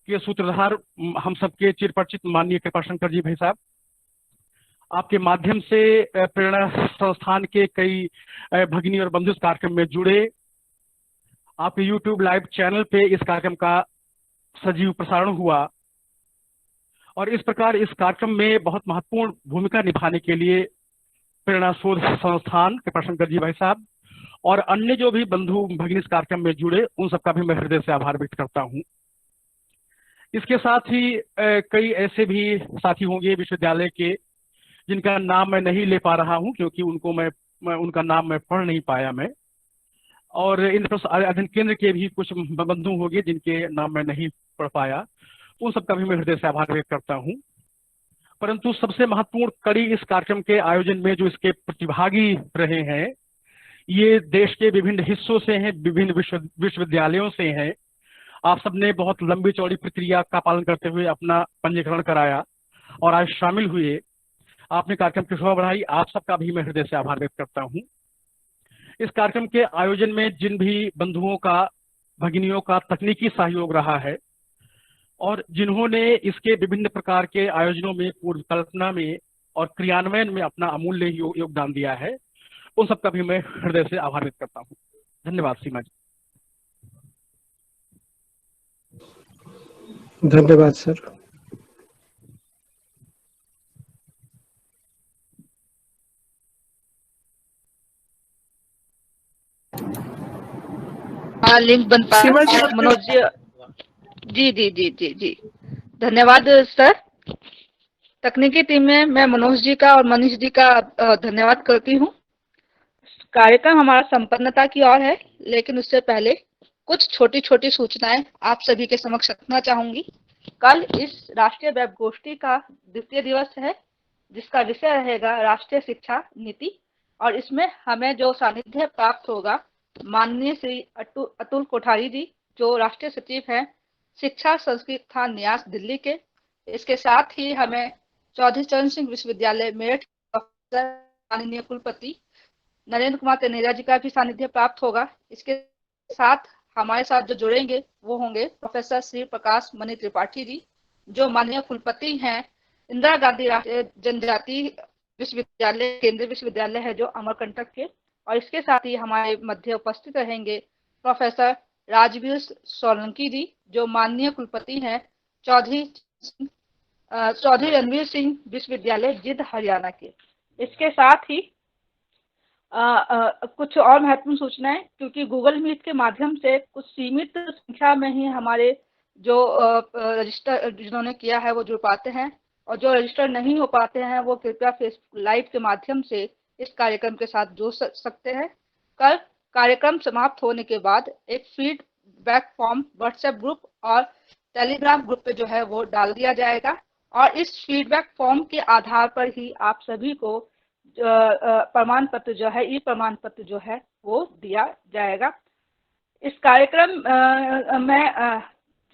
के सूत्रधार हम सबके चिरपरिचित माननीय कृपाशंकर जी भाई साहब, आपके माध्यम से प्रेरणा संस्थान के कई भगिनी और बंधु इस कार्यक्रम में जुड़े। आपके YouTube लाइव चैनल पे इस कार्यक्रम का सजीव प्रसारण हुआ और इस प्रकार इस कार्यक्रम में बहुत महत्वपूर्ण भूमिका निभाने के लिए प्रेरणा शोध संस्थान कृपाशंकर जी भाई साहब और अन्य जो भी बंधु भगिनी इस कार्यक्रम में जुड़े, उन सबका भी मैं हृदय से आभार व्यक्त करता हूं। इसके साथ ही कई ऐसे भी साथी होंगे विश्वविद्यालय के जिनका नाम मैं नहीं ले पा रहा हूं क्योंकि उनको मैं उनका नाम मैं पढ़ नहीं पाया मैं, और इंद्रप्रस्थ अध्ययन केंद्र के भी कुछ बंधु होंगे जिनके नाम मैं नहीं पढ़ पाया, उन सबका भी मैं हृदय से आभार व्यक्त करता हूँ। परंतु सबसे महत्वपूर्ण कड़ी इस कार्यक्रम के आयोजन में जो इसके प्रतिभागी रहे हैं, ये देश के विभिन्न हिस्सों से हैं, विभिन्न विश्वविद्यालयों से हैं। आप सबने बहुत लंबी चौड़ी प्रक्रिया का पालन करते हुए अपना पंजीकरण कराया और आज शामिल हुए, आपने कार्यक्रम की शोभा बढ़ाई। आप सबका भी मैं हृदय से आभार व्यक्त करता हूँ। इस कार्यक्रम के आयोजन में जिन भी बंधुओं का, भगिनियों का तकनीकी सहयोग रहा है और जिन्होंने इसके विभिन्न प्रकार के आयोजनों में पूर्व कल्पना में और क्रियान्वयन में अपना अमूल्य योगदान दिया है, उन सबका भी मैं हृदय से आभार व्यक्त करता हूँ। धन्यवाद सीमा जी। धन्यवाद सर। हाँ, लिंक बन पाया। सीमा जी, मनोज जी जी जी जी जी धन्यवाद सर। तकनीकी टीम में मैं मनोज जी का और मनीष जी का धन्यवाद करती हूँ। कार्यक्रम हमारा संपन्नता की ओर है, लेकिन उससे पहले कुछ छोटी छोटी सूचनाएं आप सभी के समक्ष रखना चाहूंगी। कल इस राष्ट्रीय वेब गोष्ठी का द्वितीय दिवस है, जिसका विषय रहेगा राष्ट्रीय शिक्षा नीति, और इसमें हमें जो सानिध्य प्राप्त होगा माननीय श्री अतुल कोठारी जी, जो राष्ट्रीय सचिव हैं शिक्षा संस्कृति न्यास दिल्ली के। इसके साथ ही हमें चौधरी चरण सिंह विश्वविद्यालय मेरठ माननीय कुलपति नरेंद्र कुमार तेनेरा जी का भी सानिध्य प्राप्त होगा। इसके साथ हमारे साथ जो जुड़ेंगे वो होंगे प्रोफेसर श्री प्रकाश मणि त्रिपाठी जी, जो माननीय कुलपति हैं इंदिरा गांधी राष्ट्रीय जनजाति विश्वविद्यालय, केंद्रीय विश्वविद्यालय है जो अमरकंटक के। और इसके साथ ही हमारे मध्य उपस्थित रहेंगे प्रोफेसर राजवीर सोलंकी जी, जो माननीय कुलपति हैं चौधरी रणवीर सिंह विश्वविद्यालय जिंद हरियाणा के। इसके साथ ही कुछ और महत्वपूर्ण सूचनाएं, क्योंकि गूगल मीट के माध्यम से कुछ सीमित संख्या में ही हमारे जो रजिस्टर जिन्होंने किया है वो जुड़ पाते हैं, और जो रजिस्टर नहीं हो पाते हैं वो कृपया फेसबुक लाइव के माध्यम से इस कार्यक्रम के साथ जुड़ सकते हैं। कल कार्यक्रम समाप्त होने के बाद एक फीडबैक फॉर्म व्हाट्सएप ग्रुप और टेलीग्राम ग्रुप पे जो है वो डाल दिया जाएगा, और इस फीडबैक फॉर्म के आधार पर ही आप सभी को प्रमाण पत्र जो है, ई प्रमाण पत्र जो है वो दिया जाएगा। इस कार्यक्रम में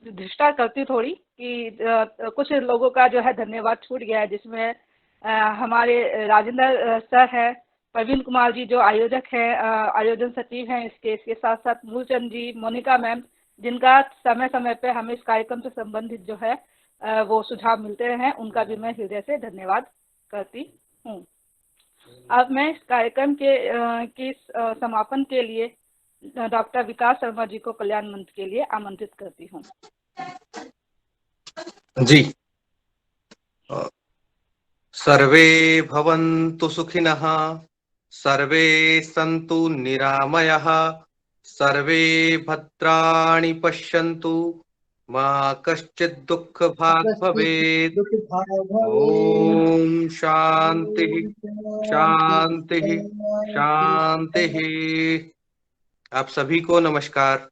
दृष्टा करती थोड़ी कि कुछ लोगों का जो है धन्यवाद छूट गया है, जिसमें हमारे राजेंद्र सर है, प्रवीण कुमार जी जो आयोजक है, आयोजन सचिव हैं इसके साथ साथ मूलचंद जी, मोनिका मैम, जिनका समय समय पे हमें इस कार्यक्रम से संबंधित जो है वो सुझाव मिलते हैं, उनका भी मैं हृदय से धन्यवाद करती हूँ। अब मैं इस कार्यक्रम के समापन के लिए डॉक्टर विकास शर्मा जी को कल्याण मंत्र के लिए आमंत्रित करती हूँ। जी। सर्वे भवन्तु सुखिनः, सर्वे सन्तु निरामयः, सर्वे भद्राणि पश्यन्तु, मा कश्चित् दुःखभाग् भवेत्। ओम शांति शांति शांति। आप सभी को नमस्कार।